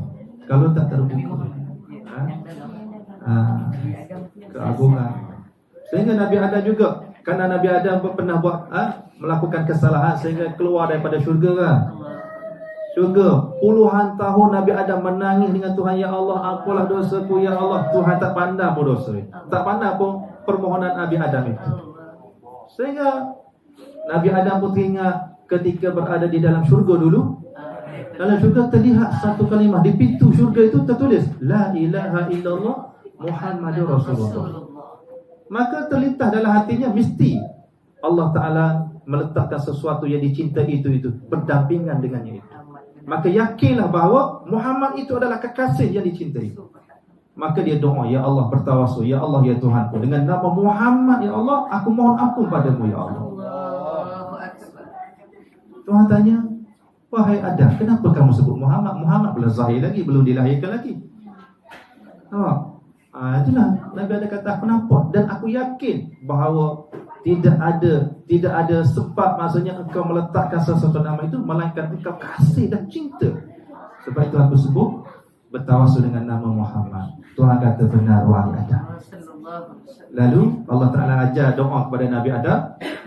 Kalau tak terbuka, keagungan. Sehingga Nabi Adam juga, kerana Nabi Adam pun pernah buat melakukan kesalahan sehingga keluar daripada syurga kan. syurga. Puluhan tahun Nabi Adam menangis dengan Tuhan, ya Allah, ampunlah dosaku ya Allah. Tuhan tak pandang pun dosa, tak pandang pun permohonan Nabi Adam itu. Sehingga Nabi Adam pun teringat ketika berada di dalam syurga dulu. Dalam syurga terlihat satu kalimah di pintu syurga itu tertulis La ilaha illallah Muhammadur Rasulullah. Maka terlintas dalam hatinya, mesti Allah Ta'ala meletakkan sesuatu yang dicintai itu berdampingan dengannya itu. Maka yakinlah bahawa Muhammad itu adalah kekasih yang dicintai. Maka dia doa, ya Allah, bertawasul, ya Allah ya Tuhanku, dengan nama Muhammad ya Allah, aku mohon ampun padamu ya Allah. Tuhan tanya, wahai Adam, kenapa kamu sebut Muhammad? Muhammad belum zahir lagi, belum dilahirkan lagi. Itulah Nabi Adam kata, aku nampak dan aku yakin bahawa tidak ada sebab, maksudnya engkau meletakkan sesuatu nama itu melainkan engkau kasih dan cinta. Sebab itu aku sebut bertawasul dengan nama Muhammad. Tuhan kata, benar wahai Adam. Lalu Allah Ta'ala ajar doa kepada Nabi Adam,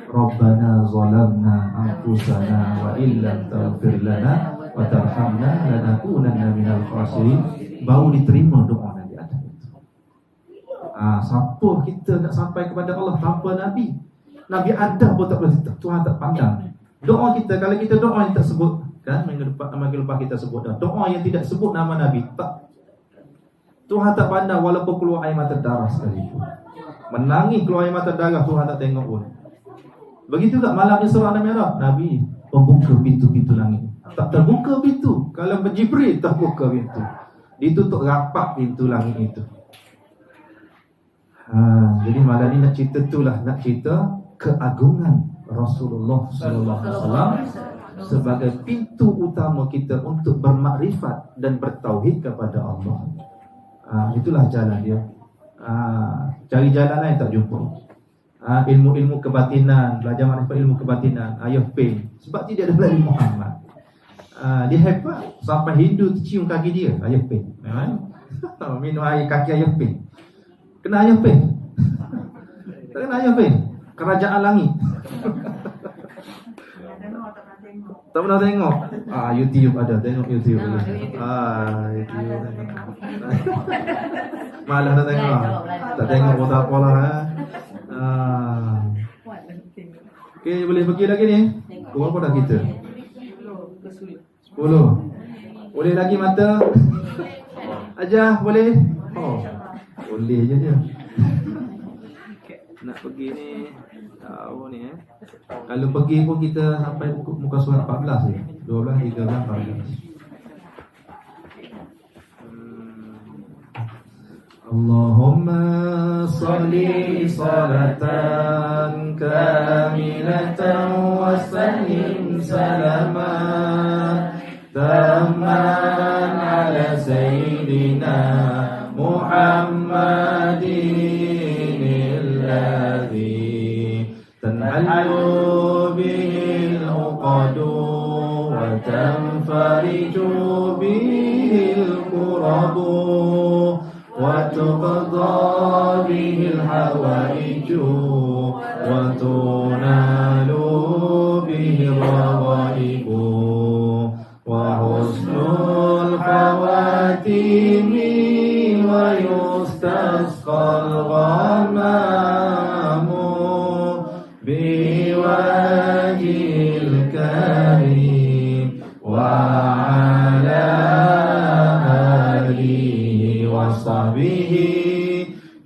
Rabbana zalamna anfusana wa illam taghfir lana wa tarhamna lanakunanna minal khasirin. Baru diterima doa Nabi Adam itu. Siapa kita nak sampai kepada Allah tanpa Nabi? Nabi Adam pun tak boleh, Tuhan tak pandang. Doa kita, kalau kita doa yang tak sebut, kan, minggu lepas kita sebut dah, doa yang tidak sebut nama Nabi, tak, Tuhan tak pandang walaupun keluar air mata darah sekalipun. Menangis keluar air mata darah, Tuhan tak tengok pun. Begitu tak malam Isra dan Mi'raj, Nabi membuka pintu-pintu langit. Tak terbuka pintu. Kalau Jibril terbuka pintu, ditutup rapat pintu langit itu. Jadi malam ni nak cerita itulah, nak cerita keagungan Rasulullah sallallahu alaihi wasallam sebagai pintu utama kita untuk bermakrifat dan bertauhid kepada Allah. Itulah jalan dia. Cari jalan lain tak jumpa. Ilmu-ilmu kebatinan, belajar makrifat ilmu kebatinan, ayah pain. Sebab tidak ada Nabi Muhammad. Dia hebat sampai Hindu cium kaki dia, ayah pain. Minum air kaki ayah pain. Kena ayah pain. Tak kena ayah pain. Kerajaan langit. Tak pernah tengok. YouTube ada, tengok YouTube. YouTube. Malah tak tengok. Tak tengok pun tak apalah. Okey, boleh pergi lagi ni. Berapa dah kita? 10. Boleh lagi mata? Ajar boleh? Boleh je dia. Nak pergi ni tahu ni Kalau pergi pun kita sampai muka surat 14 je. 12, 13, 14. Allahumma salli salatan kamilatan wa sallim salaman tamman ala sayyidina Muhammadin alladhi tanhalu bihi al-uqadu wa tanfariju bihi al-qurabu وتقضى به الحوائج وتنال به الرغائب وحسن الخواتيم ويستسقى الغمام بوجه الكريم وعلى وصحبه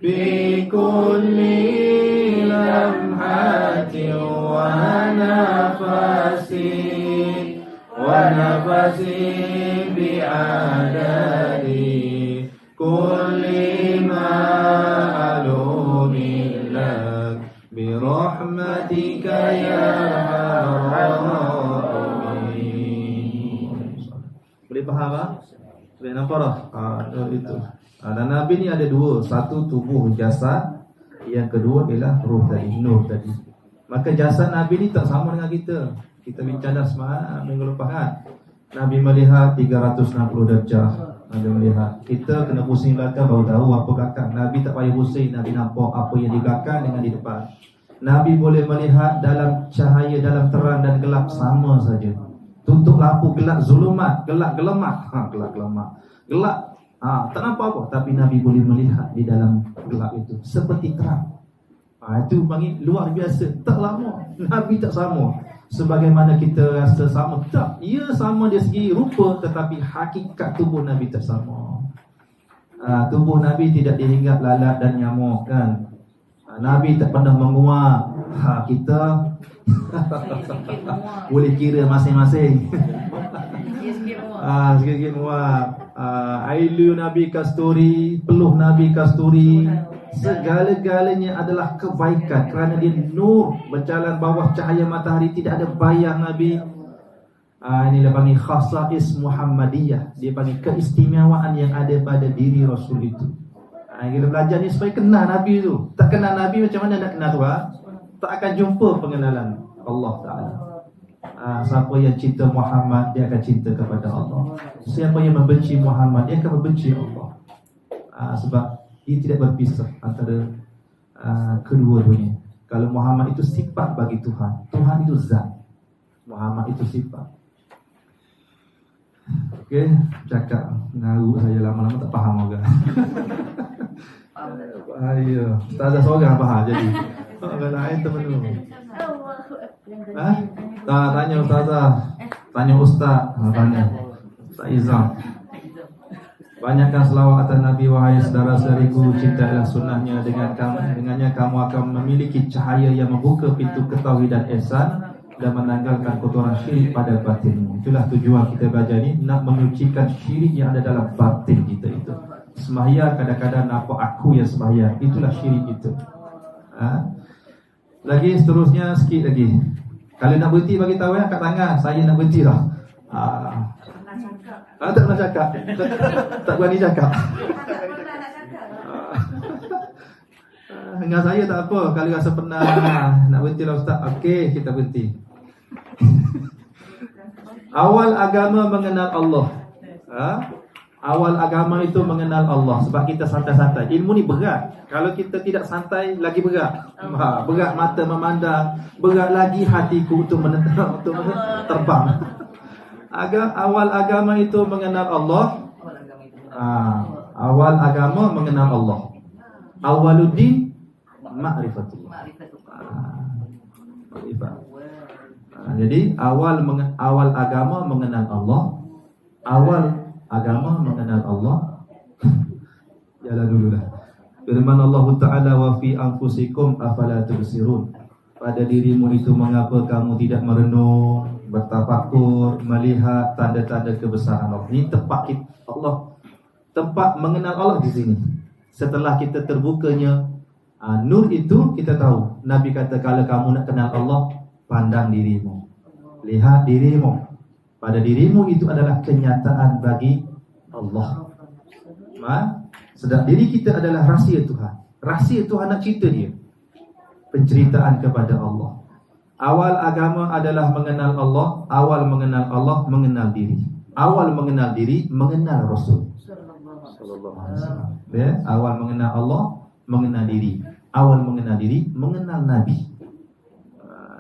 بكل لمحة ونفس بعدد كل معلوم لك برحمتك يا أرحم الراحمين. Boleh faham tak? Boleh nampak tak? Itu. Dan Nabi ni ada dua. Satu tubuh jasad, yang kedua ialah ruh tadi, nur tadi. Maka jasad Nabi ni tak sama dengan kita. Kita bincang dah semalam minggu lepas kan. Nabi melihat 360 darjah. Nabi melihat. Kita kena pusing belakang baru tahu apa belakang. Nabi tak payah pusing, Nabi nampak apa yang di belakang dengan di depan. Nabi boleh melihat dalam cahaya, dalam terang dan gelap sama saja. Tutup lampu gelap zulumat, gelap gelamat. Gelap gelamat. Gelap. Tak nampak apa, tapi Nabi boleh melihat di dalam gelap itu seperti terang. Itu panggil luar biasa. Tak lama Nabi tak sama sebagaimana kita rasa sama. Tak, ia sama dari segi rupa, tetapi hakikat tubuh Nabi tak sama. Tubuh Nabi tidak dihinggap lalat dan nyamuk kan. Nabi tak pernah menguap. Kita boleh kira masing-masing. Sikit-sikit muak. Ailu Nabi kasturi, peluh Nabi kasturi, segala-galanya adalah kebaikan kerana dia nur, berjalan bawah cahaya matahari, tidak ada bayang Nabi. Inilah panggil khasais Muhammadiyah. Dia panggil keistimewaan yang ada pada diri Rasul itu. Kita belajar ni supaya kenal Nabi tu. Tak kenal Nabi macam mana nak kenal Tuhan? Tak akan jumpa pengenalan Allah Ta'ala. Siapa yang cinta Muhammad, dia akan cinta kepada Allah. Siapa yang membenci Muhammad, dia akan membenci Allah. Sebab dia tidak berpisah antara kedua-duanya. Kalau Muhammad itu sifat bagi Tuhan, Tuhan itu zat, Muhammad itu sifat. Okey, cakap ngaru saya lama-lama tak faham juga. Bahaya. Ustazah seorang faham jadi. Orang lain teman-teman. Tanya Ustazah, tanya Ustaz, tanya Ustaz Izam. Banyakkan selawat atas Nabi, wahai saudara-saudariku, cintailah sunnahnya. Dengannya kamu akan memiliki cahaya yang membuka pintu ketauhidan ihsan dan menanggalkan kotoran syirik pada batinmu. Itulah tujuan kita belajar ni, nak menyucikan syirik yang ada dalam batin kita itu. Sembahyang kadang-kadang nampak aku yang sembahyang, itulah syirik itu. Lagi seterusnya sikit lagi. Kalau nak berhenti bagi tahu angkat tangan, saya nak berhenti dah. Tak pernah cakap. Tak berani cakap. Dengan saya tak apa. Kalau rasa pernah nak berhenti lah Ustaz, okey, kita berhenti. Awal agama mengenal Allah. Awal agama itu mengenal Allah. Sebab kita santai-santai. Ilmu ni berat. Kalau kita tidak santai, lagi berat. Berat mata memandang, berat lagi hatiku untuk terbang. Awal agama itu mengenal Allah. Awal agama mengenal Allah. Awaluddin ma'rifatullah. Jadi awal agama mengenal Allah. Awal agama mengenal Allah. Jalan dululah. Firman Allah Ta'ala, wa fi anfusikum afala tubsirun. Pada dirimu itu mengapa kamu tidak merenung, bertafakur, melihat tanda-tanda kebesaran Allah. Ini tempat kita, Allah, tempat mengenal Allah di sini. Setelah kita terbukanya nur itu, kita tahu. Nabi kata kalau kamu nak kenal Allah, pandang dirimu, lihat dirimu. Pada dirimu itu adalah kenyataan bagi Allah. Sedang diri kita adalah rahsia Tuhan. Rahsia Tuhan nak cerita dia. Penceritaan kepada Allah. Awal agama adalah mengenal Allah. Awal mengenal Allah, mengenal diri. Awal mengenal diri, mengenal Rasul sallallahu alaihi wasallam. Awal mengenal Allah, mengenal diri. Awal mengenal diri, mengenal Nabi.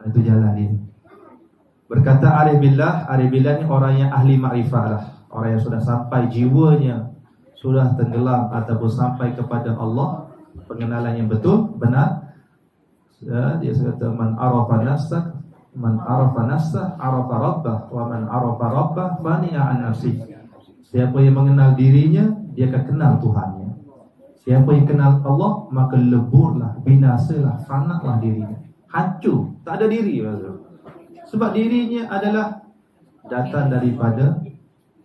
Itu jalan dia. Berkata Arif Billah ni orang yang ahli makrifah lah. Orang yang sudah sampai jiwanya sudah tenggelam ataupun sampai kepada Allah, pengenalan yang betul, benar. Dia kata man arafa nafsah arafa rabbah, wa man arafa rabbah fani'a an nafsih. Siapa yang mengenal dirinya, dia akan kenal Tuhannya. Siapa yang kenal Allah, maka leburlah, binasalah, fanaklah dirinya. Hancur, tak ada diri. Sebab dirinya adalah datang daripada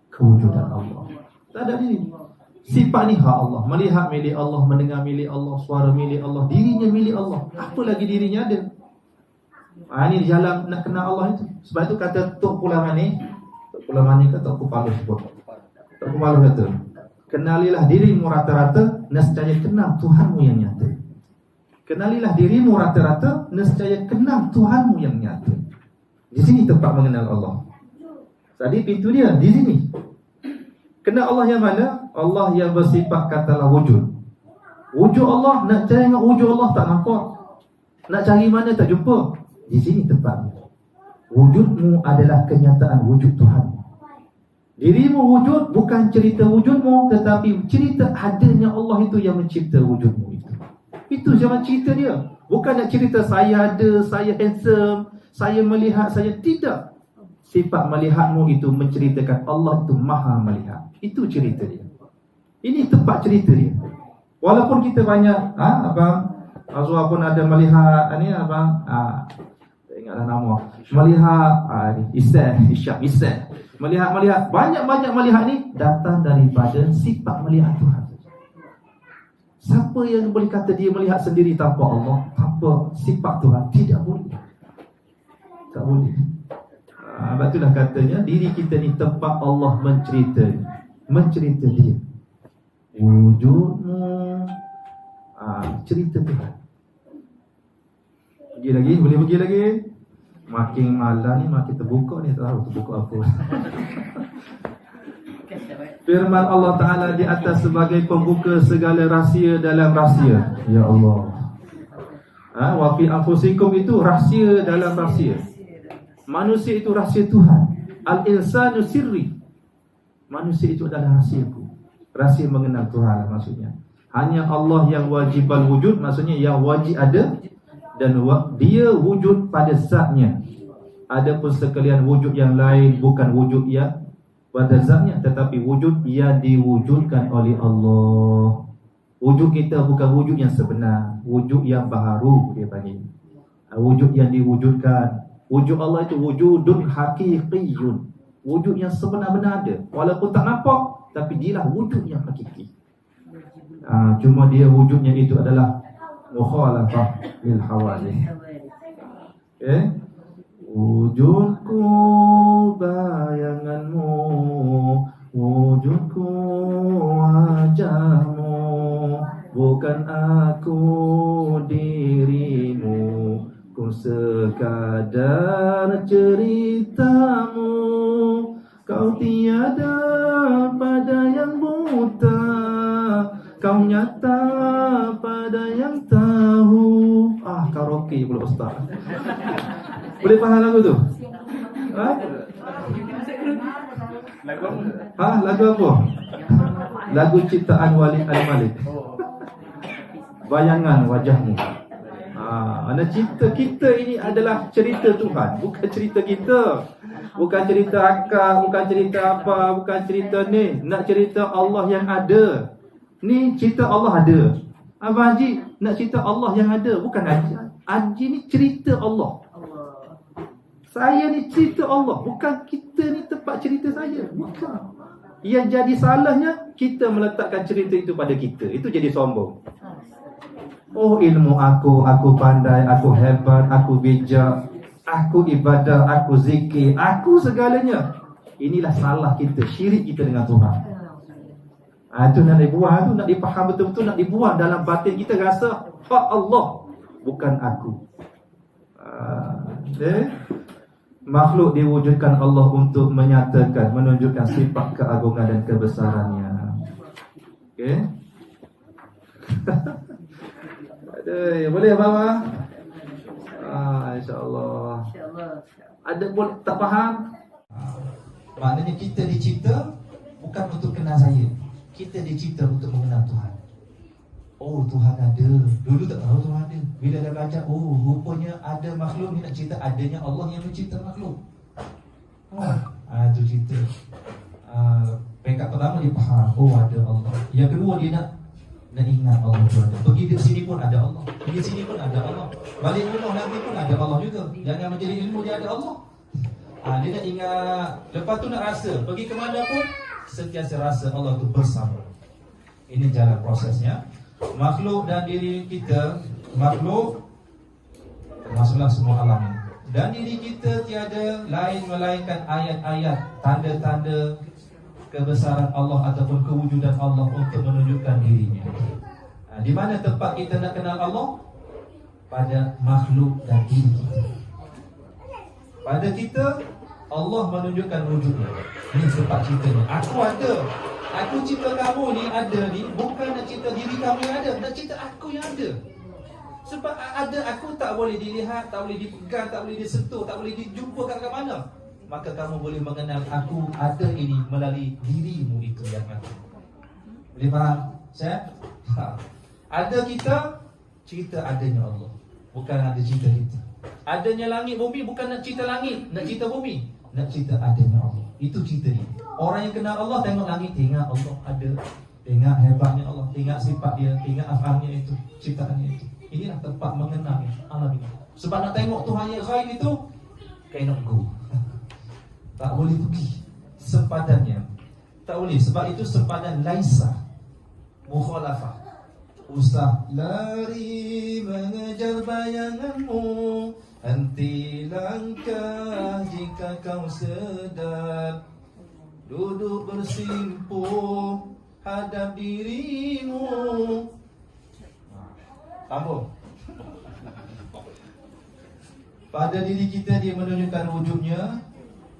kewujudan Allah. Tak ada diri. Sifat ni hak Allah. Melihat milik Allah, mendengar milik Allah, suara milik Allah, dirinya milik Allah. Apa lagi dirinya ada? Ini jalan nak kenal Allah itu. Sebab itu kata Tok Pulamani kata Tok Palu sebut. Tok Palu kata, kenalilah dirimu rata-rata, nescaya kenal Tuhanmu yang nyata. Kenalilah dirimu rata-rata, nescaya kenal Tuhanmu yang nyata. Di sini tempat mengenal Allah. Tadi pintu dia di sini. Kenal Allah yang mana? Allah yang bersifat katalah wujud. Wujud Allah, nak cari dengan wujud Allah tak nampak. Nak cari mana tak jumpa. Di sini tempatnya. Wujudmu adalah kenyataan wujud Tuhan. Dirimu wujud bukan cerita wujudmu, tetapi cerita adanya Allah itu yang mencipta wujudmu itu. Itu jalan cerita dia. Bukan nak cerita saya ada, saya handsome, saya melihat, saya tidak. Sifat melihatmu itu menceritakan Allah itu maha melihat. Itu cerita dia. Ini tempat cerita dia. Walaupun kita banyak, abang Azwar pun ada melihat ni abang, ingatlah nama, melihat Isyam. Melihat banyak melihat ni datang daripada sifat melihat Tuhan. Siapa yang boleh kata dia melihat sendiri tanpa Allah, tanpa sifat Tuhan? Tidak boleh. Tak boleh. Sebab itulah katanya diri kita ni tempat Allah mencerita dia. Wujudmu, cerita Tuhan. Pergi lagi, boleh pergi lagi. Makin malam ni makin terbuka ni, tak tahu terbuka apa. Firman Allah Ta'ala di atas sebagai pembuka segala rahsia dalam rahsia. Ya Allah. Wa fi anfusikum itu rahsia dalam rahsia. Manusia itu rahsia Tuhan. Al-insanu sirri. Manusia itu adalah rahsiaku. Rahsia mengenal Tuhan maksudnya. Hanya Allah yang wajibal wujud, maksudnya yang wajib ada. Dan dia wujud pada zatnya. Adapun sekalian wujud yang lain bukan wujud yang pada zatnya, tetapi wujud yang diwujudkan oleh Allah. Wujud kita bukan wujud yang sebenar, wujud yang baharu dia panggil. Wujud yang diwujudkan. Wujud Allah itu wujudun haqiqiyun. Wujud yang sebenar-benar ada. Walaupun tak nampak, tapi dialah wujud yang hakiki. Cuma dia wujudnya itu adalah mukhalafah lil hawadith. Wujudku bayanganmu, wujudku wajahmu, bukan aku dirimu, ku sekadar ceritamu. Kau tiada pada yang buta, kau nyata pada yang tahu. Karaoke pula ustaz. Boleh faham lagu tu? Lagu apa? Lagu apa? Lagu ciptaan Walid Al-Malik. Bayangan wajahmu. Anda cipta kita ini adalah cerita Tuhan, bukan cerita kita. Bukan cerita akak, bukan cerita apa, bukan cerita ni. Nak cerita Allah yang ada. Ni cerita Allah ada. Abang Haji nak cerita Allah yang ada, bukan Haji. Haji ni cerita Allah. Saya ni cerita Allah, bukan kita ni tempat cerita saya. Bukan. Yang jadi salahnya kita meletakkan cerita itu pada kita. Itu jadi sombong. Oh, ilmu aku pandai, aku hebat, aku bijak, aku ibadah, aku zikir, aku segalanya. Inilah salah kita, syirik kita dengan Tuhan. Itu nak dibuang, tu nak dipaham betul-betul, nak dibuang dalam batin kita, rasa hak Allah, bukan aku. Makhluk diwujudkan Allah untuk menyatakan, menunjukkan sifat keagungan dan kebesarannya. Okey. Boleh Abang? InsyaAllah. Ada boleh tak faham? Maknanya kita dicipta bukan untuk kenal saya. Kita dicipta untuk mengenal Tuhan. Oh, Tuhan ada. Dulu tak tahu Tuhan ada. Bila dah belajar, oh, rupanya ada makhluk ni, nak cerita adanya Allah yang mencipta makhluk. Itu cerita. Peringkat pertama dia faham, oh ada Allah. Yang kedua dia nak ingat Allah tu ada. Pergi di sini pun ada Allah. Pergi sini pun ada Allah. Balik rumah nanti pun ada Allah juga. Jangan menjadi ilmu dia ada Allah. Dia nak ingat. Lepas tu nak rasa. Pergi ke mana pun sentiasa rasa Allah tu bersama. Ini jalan prosesnya. Makhluk dan diri kita, makhluk termasuklah semua alam ini. Dan diri kita tiada lain melainkan ayat-ayat, tanda-tanda kebesaran Allah ataupun kewujudan Allah untuk menunjukkan dirinya. Di mana tempat kita nak kenal Allah? Pada makhluk dan diri kita. Pada kita, Allah menunjukkan wujudnya. Ini tempat ceritanya. Aku ada. Aku cipta kamu ni ada ni, bukan nak cipta diri kamu yang ada, nak cipta aku yang ada. Sebab ada aku tak boleh dilihat, tak boleh dipegang, tak boleh disentuh, tak boleh dijumpa kat mana. Maka kamu boleh mengenal aku ada ini melalui dirimu itu yang ada. Boleh faham? Saya? Ada kita, cerita adanya Allah, bukan ada cerita kita. Adanya langit bumi bukan nak cerita langit, nak cerita bumi, nak cerita adanya Allah. Itu cerita dia. Orang yang kenal Allah tengok langit, tengok Allah ada, tengok hebatnya Allah, tengok sifat dia, tengok afalnya itu, ciptaannya itu. Inilah tempat mengenal alam ini. Sebab nak tengok Tuhan yang ghaib itu, cannot go. Tak boleh pergi sempadannya. Tak boleh, sebab itu sempadan laisa mukhalafah. Usah lari mengejar bayanganmu, henti langkah jika kau sedar, duduk bersimpuh hadap dirimu. Sambung. Pada diri kita dia menunjukkan wujudnya,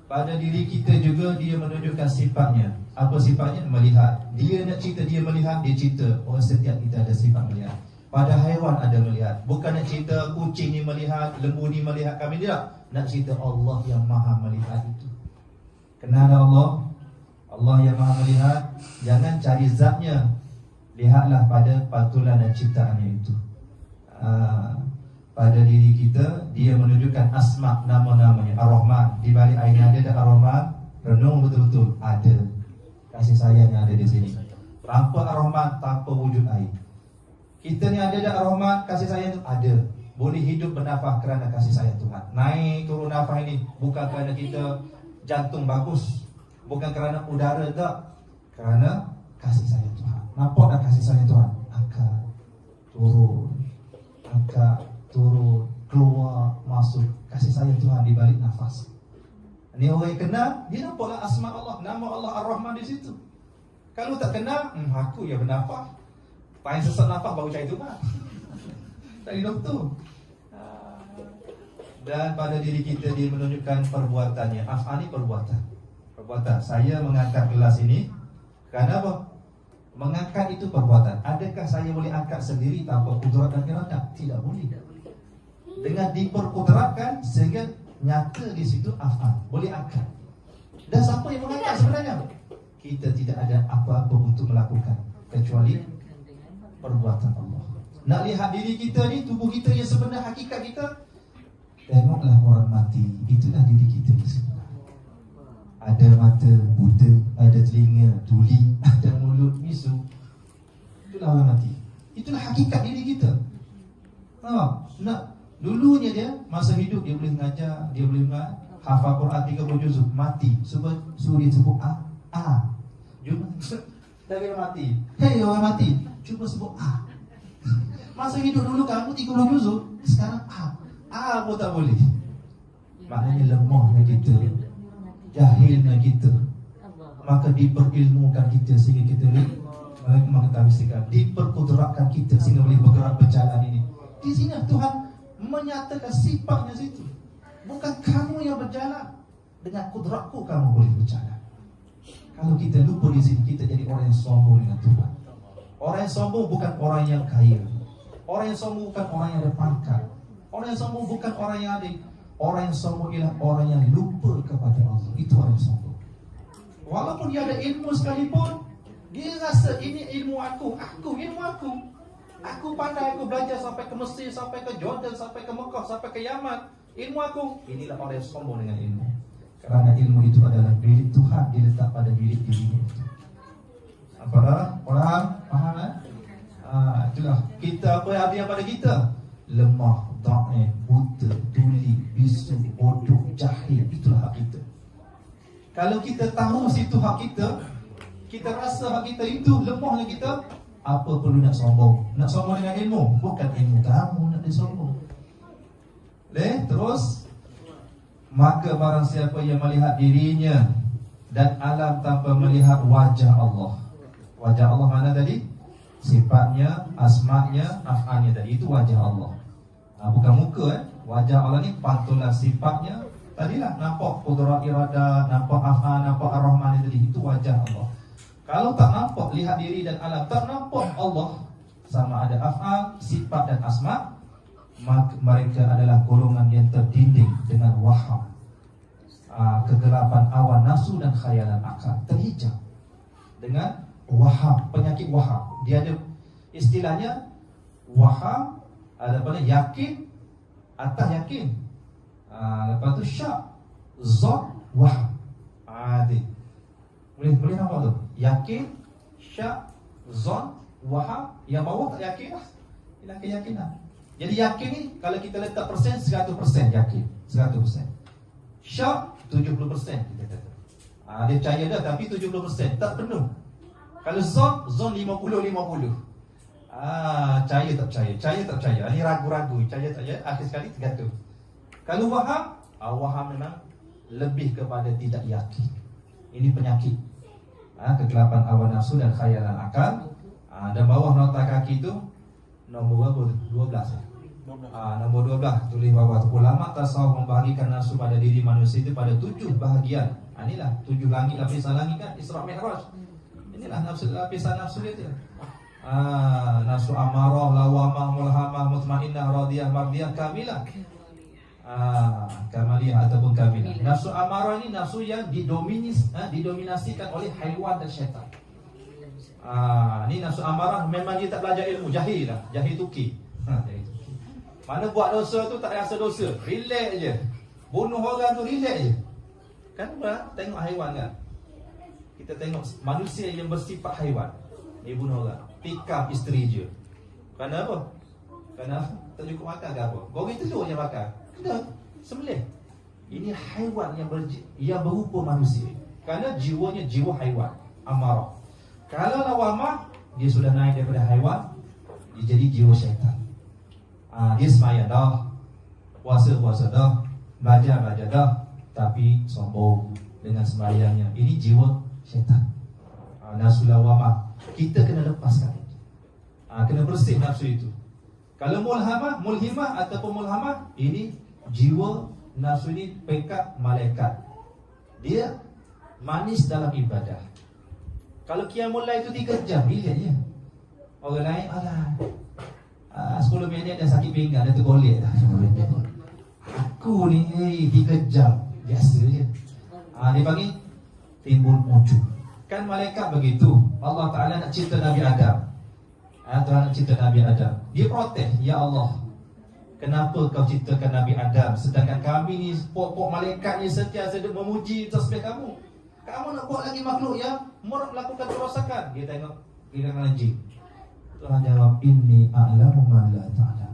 pada diri kita juga dia menunjukkan sifatnya. Apa sifatnya? Melihat. Dia nak cerita dia melihat, dia cerita. Oh, setiap kita ada sifat melihat. Pada haiwan ada melihat. Bukan nak cerita kucing ni melihat, lembu ni melihat, kami tidak. Nak cerita Allah yang maha melihat itu. Kenal Allah, Allah yang maha melihat. Jangan cari zatnya, lihatlah pada patulan dan ciptaannya itu. Pada diri kita dia menunjukkan asma, nama-namanya. Ar-Rahman, di balik air ada Ar-Rahman. Renung betul-betul ada kasih sayang yang ada di sini. Tanpa Ar-Rahman, tanpa wujud air. Kita ni ada Ar-Rahman, kasih sayang itu ada. Boleh hidup bernafas kerana kasih sayang Tuhan. Naik turun nafas ini bukan kerana kita jantung bagus, bukan kerana udara, tak, kerana kasih sayang Tuhan. Nampak tak kasih sayang Tuhan? Angkat, turun, keluar, masuk. Kasih sayang Tuhan di balik nafas. Ini orang yang kenal, dia nampaklah asma Allah, nama Allah Ar-Rahman di situ. Kalau tak kenal, aku yang bernafas. Paling sesak nafas baru cari Tuhan. Tadi doktor. Dan pada diri kita dia menunjukkan perbuatannya. Af'al ni perbuatan. Saya mengangkat gelas ini kerana apa? Mengangkat itu perbuatan. Adakah saya boleh angkat sendiri tanpa kudrat dan iradah? Tidak boleh. Dengan diperkudratkan sehingga nyata di situ af'al, boleh angkat. Dan siapa yang mengangkat sebenarnya? Kita tidak ada apa-apa untuk melakukan kecuali perbuatan Allah. Nak lihat diri kita ni, tubuh kita yang sebenar, hakikat kita, tengoklah orang mati. Itulah diri kita yang sebenar. Ada mata buta, ada telinga tuli, ada mulut bisu. Itulah orang mati. Itulah hakikat diri kita. Nak dulunya dia masa hidup dia boleh mengajar, dia boleh hafal Quran 30 juzuk, mati suruh dia sebut Jumpa dah kira mati. Hei orang mati, cuba sebut Masa hidup dulu kamu 30 juzuk, sekarang pun tak boleh. Maknanya lemahnya kita, jahilnya kita. Maka diperilmukan kita sehingga kita boleh mengetahui sikap, diperkudratkan kita sehingga boleh bergerak berjalan ini. Di sini Tuhan menyatakan sifatnya situ. Bukan kamu yang berjalan, dengan kudratku kamu boleh berjalan. Kalau kita lupa di sini, kita jadi orang yang sombong dengan Tuhan. Orang yang sombong bukan orang yang kaya. Orang yang sombong bukan orang yang ada pangkat. Orang yang sombong bukan orang yang adil. Orang yang sombong ialah orang yang lupa kepada Allah. Itu orang yang sombong. Walaupun dia ada ilmu sekalipun, dia rasa ini ilmu aku ilmu aku. Aku pandai, aku belajar sampai ke Mesir, sampai ke Jordan, sampai ke Mekah, sampai ke Yaman. Ilmu aku. Inilah orang yang sombong dengan ilmu. Kerana ilmu itu adalah milik Tuhan, diletak pada milik dirinya. Apa orang faham? Itulah kita, apa yang ada pada kita? Lemah, dhaif, buta, tuli, bisu, bodoh, jahil. Itulah hak kita. Kalau kita tahu situ hak kita, kita rasa hak kita itu, lemahnya kita, apa perlu nak sombong? Nak sombong dengan ilmu? Bukan ilmu kamu nak disombong. Terus, maka barang siapa yang melihat dirinya dan alam tanpa melihat wajah Allah. Wajah Allah mana tadi? Sifatnya, asma'nya, af'alnya tadi. Itu wajah Allah. Bukan muka. Wajah Allah ni pantulan sifatnya. Tadilah nampak kudrat iradah, nampak af'al, nampak ar-Rahman tadi. Itu wajah Allah. Kalau tak nampak, lihat diri dan alam, tak nampak Allah, sama ada af'al, sifat dan asma', mereka adalah golongan yang terdinding dengan waham, kegelapan awan nafsu dan khayalan akal, terhijab dengan waham, penyakit waham. Dia ada istilahnya waham, ada pada yakin, atas yakin, lepas tu syak, zon, waham. Boleh nampak tu? Yakin, syak, zon, waham. Yang bawah tak yakin lah, ialah keyakinan. Jadi yakin ni kalau kita letak persen, 100% yakin, 100%. Syak 70% kita kata. Dia percaya dah tapi 70% tak penuh. Kalau zon 50-50. Percaya tak percaya. Ini ragu-ragu, percaya tak percaya, akhir sekali tergantung. Kalau waham, waham memang lebih kepada tidak yakin. Ini penyakit. Kegelapan awan nafsu dan khayalan akal. Dan bawah nota kaki itu nombor 12 ya? Nombor 12 tulis bawah tu. Ulama tasawuf membahagikan nafsu pada diri manusia itu pada 7 bahagian. Inilah 7 langit, lapisan langit kan, Isra Mi'raj. Inilah nafsu, lapisan nafsu dia. Nafsu amarah, lawamah, mulhamah, mutmainnah, radiyah, mardiyah, kamilah. Kamaliyah ataupun kamilah. Nafsu amarah ini nafsu yang didominasikan oleh haiwan dan syaitan. Ni nafsu amarah memang dia tak belajar ilmu, jahil lah, jahil tuki. Mana buat dosa tu tak rasa dosa, relax je. Bunuh orang tu relax je. Kan tengok haiwan kan, kita tengok manusia yang bersifat haiwan, dia bunuh orang, tikam isteri je. Kerana apa? Kerana tak cukup makan ke apa? Goreng telur je makan, kena sembelih. Ini haiwan yang berupa manusia, kerana jiwanya jiwa haiwan, amarah. Kalau lawamah, dia sudah naik daripada haiwan, dia jadi jiwa syaitan. Dia sembahyang dah, puasa dah, belajar dah, tapi sombong dengan sembahyangnya. Ini jiwa syaitan, nafsu lawamah. Kita kena lepaskan, kena bersih nafsu itu. Kalau mulhimah ataupun mulhamah, ini jiwa nafsu ini pekat malaikat. Dia manis dalam ibadah. Kalau qiyamul lail itu 3 jam, relax je. Orang lain 10 minit dah sakit pinggang, dah tergolek dah. Aku ni 3 jam biasa je. Dia panggil timbul ujub. Kan malaikat begitu. Allah Ta'ala nak cipta Nabi Adam. Tuhan nak cipta Nabi Adam. Dia protes, ya Allah, kenapa kau ciptakan Nabi Adam, sedangkan kami ni pokok malaikat ni sentiasa memuji tasbih kamu. Kamu nak buat lagi makhluk yang melakukan kerosakan. Dia tengok dengan jin. Tuhan jawab, inni a'lamu ma la ta'lam.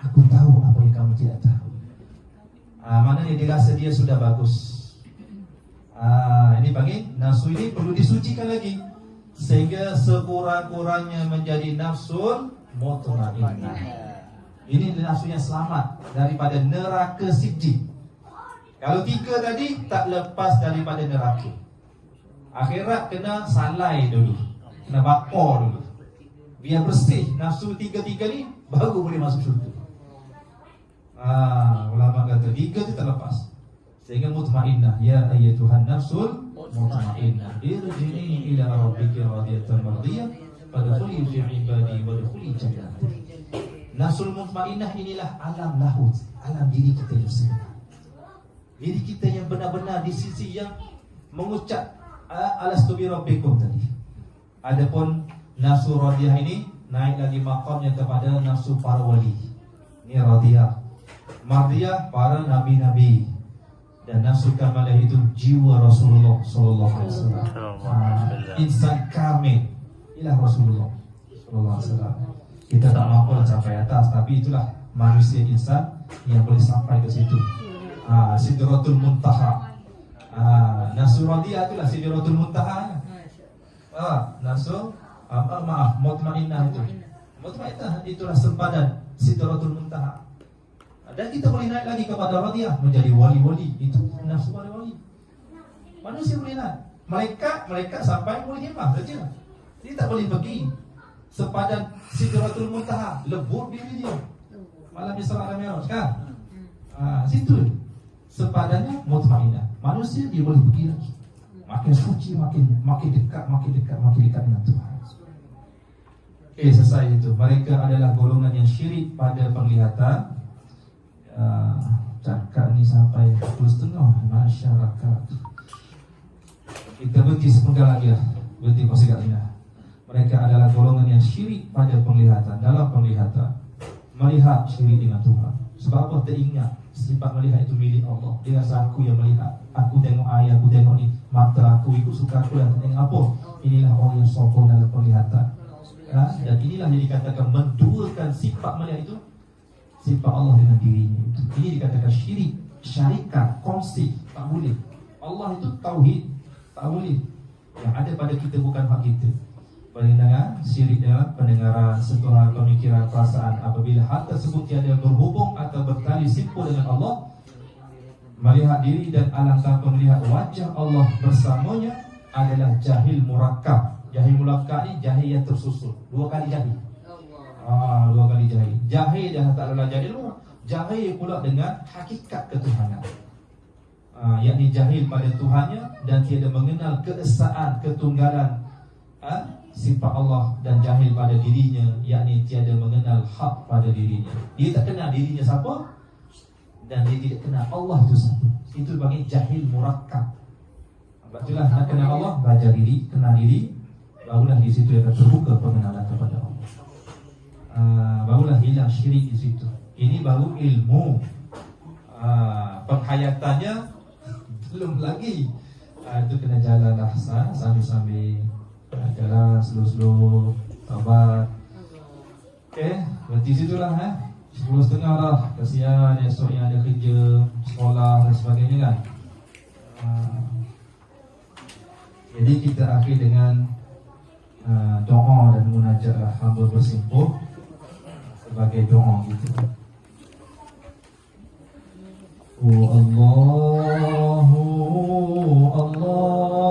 Aku tahu apa yang kamu tidak tahu. Maknanya dia rasa dia sudah bagus. Ini panggil nafsu ini perlu disucikan lagi, sehingga sekurang-kurangnya menjadi nafsul mutmainnah. Ini nafsu yang selamat daripada neraka sijjin. Kalau 3 tadi tak lepas daripada neraka. Akhirat kena salai dulu, kena bakar dulu, biar bersih nafsu 3 ni, baru boleh masuk syurga. Ulama kata 3 tu tak lepas, sehingga mutmainnah. Ya ayyatuhan nafsul mutmainnah, irji'i ila rabbiki radiyatan mardiyah fadkhuli fi ibadi wadkhuli jannati. Nafsul mutmainnah inilah alam lahut, alam diri kita yang sebenar, diri kita yang benar-benar di sisi yang mengucap alastu bi rabbikum tadi. Adapun nafsu radiyah ini naik lagi makamnya kepada nafsu para wali. Ini radiyah. Mardiyah para nabi-nabi. Dan nafsu kamalah itu jiwa Rasulullah sallallahu alaihi wasallam. Insan kamil ialah Rasulullah sallallahu alaihi wasallam. Kita tak mampu capai atas, tapi itulah manusia insan yang boleh sampai ke situ. Sidratul Muntaha. Nafsu radiyah itulah Sidratul Muntaha. Nafsu mutmainnah itu. Mutmainnah itulah sempadan Sidratul Muntaha. Dan kita boleh naik lagi kepada radiyah, menjadi wali-wali. Itu nafsu wali-wali. Manusia boleh naik. Malaikat sampai mulhimah saja. Dia tak boleh pergi sepadan Sidratul Muntaha, lebur diri dia. Malam Isra dan Mi'raj kan? Situ sepadannya mutmainnah. Manusia dia boleh pergi lagi, makin suci, makin dekat dengan Tuhan. Selesai itu. Mereka adalah golongan yang syirik pada penglihatan. Cakap ni sampai 10.30 masyarakat. Kita berhenti sepenggal lagi lah. Berhenti pasal ni lah. Mereka adalah golongan yang syirik pada penglihatan. Dalam penglihatan, melihat syirik dengan Tuhan. Sebab apa? Teringat sifat melihat itu milik Allah. Dia rasa aku yang melihat. Aku tengok air, aku tengok ni. Mata aku ikut suka aku dan tengok apa. Inilah orang yang sokong dalam penglihatan. Dan inilah yang dikatakan menduakan sifat melihat itu, sifat Allah dengan dirinya. Ini dikatakan syirik, syarikat, kongsi. Tak boleh. Allah itu tauhid, tak boleh. Yang ada pada kita bukan hak kita. Pendengaran, syirik dalam pendengaran, sentuhan, pemikiran, perasaan. Apabila hal tersebut tiada berhubung atau bertali simpul dengan Allah, melihat diri dan alam tanpa melihat wajah Allah bersamanya adalah jahil murakkab. Jahil murakkab ni jahil yang tersusun. 2 kali jahil. 2 kali jahil. Jahil dah tak adalah jahil ilmu. Jahil pula dengan hakikat ketuhanan. Yakni jahil pada Tuhannya dan tiada mengenal keesaan, ketunggalan sifat Allah, dan jahil pada dirinya, yakni tiada mengenal hak pada dirinya. Dia tak kenal dirinya siapa dan dia tidak kenal Allah itu siapa. Itu bagi jahil murakkab. Sebab itulah nak kenal Allah, belajar diri, kenal diri, barulah di situ akan terbuka pengenalan kepada Allah. Barulah hilang syirik di situ. Ini baru ilmu. Penghayatannya belum lagi. Itu kena jalanlah sambil-sambil. Jalan slow-slow, sabar. Okey, berhenti situlah 10.30 dah. Kasihan esok yang ada kerja, sekolah dan sebagainya kan. Jadi kita akhir dengan doa dan munajatlah, hamba bersimpuh sebagai doa kita. Allahu Allahu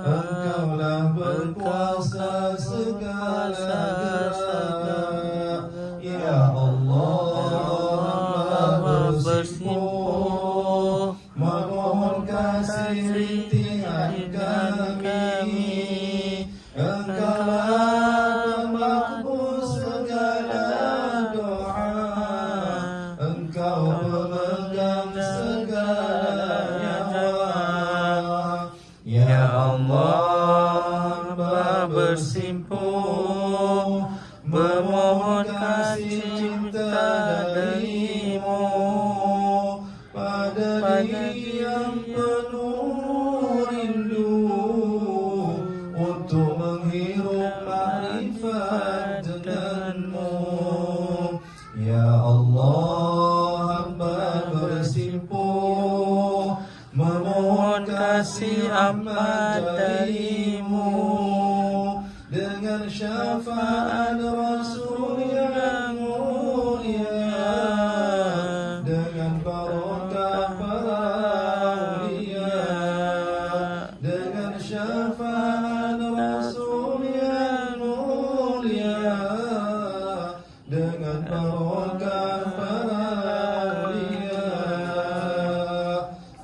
Engkaulah berkuasa segala rintihan kami, Engkaulah makbul segala doa, Engkau pemegang segala nyawa. Ya Allah, hamba bersimpuh memohon kasih cinta darimu pada diri yang penuh rindu untuk menghirup makrifat denganmu. Ya Allah, hamba bersimpuh memohon kasih amat darimu dengan syafaat Rasul yang mulia, dengan barokah para awliya, dengan syafaat Rasul yang mulia, dengan barokah para awliya.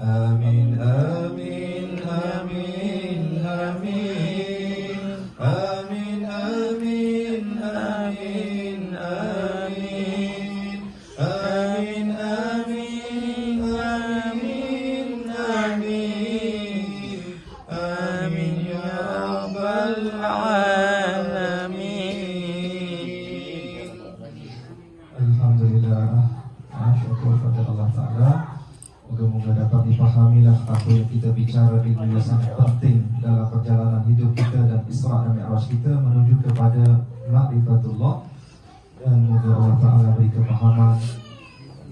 Amin, amin, amin, amin. Amin, amin, amin, amin. Amin, amin, amin, amin. Amin ya rabbal alamin. Alhamdulillah, syukur pada Allah Ta'ala. Moga-moga dapat dipahamilah apa yang kita bicara ini sangat penting dalam perjalanan hidup kita dan Isra dan Mi'raj kita menuju kepada ma'rifatullah. Dan moga Allah Ta'ala beri kepahaman,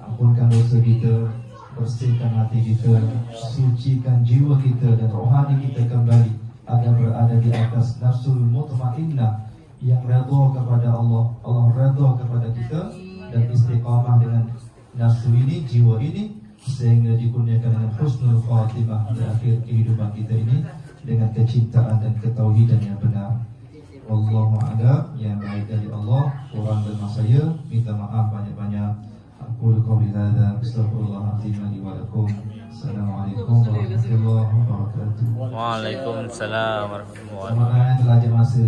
ampunkan dosa kita, bersihkan hati kita, sucikan jiwa kita dan rohani kita kembali agar berada di atas nafsul mutmainnah yang redha kepada Allah, Allah redha kepada kita, dan istiqamah dengan nafsu ini, jiwa ini, sehingga dikurniakan dengan husnul khatimah di akhir kehidupan kita ini dengan kecintaan dan ketauhidan yang benar. Wallahu a'lam. Yang baik dari Allah, kurang dari saya minta maaf banyak-banyak. Aku qouli hadza astaghfirullahaladzim li wa lakum. Assalamualaikum warahmatullahi wabarakatuh. Waalaikumsalam warahmatullahi Selamat datang masa.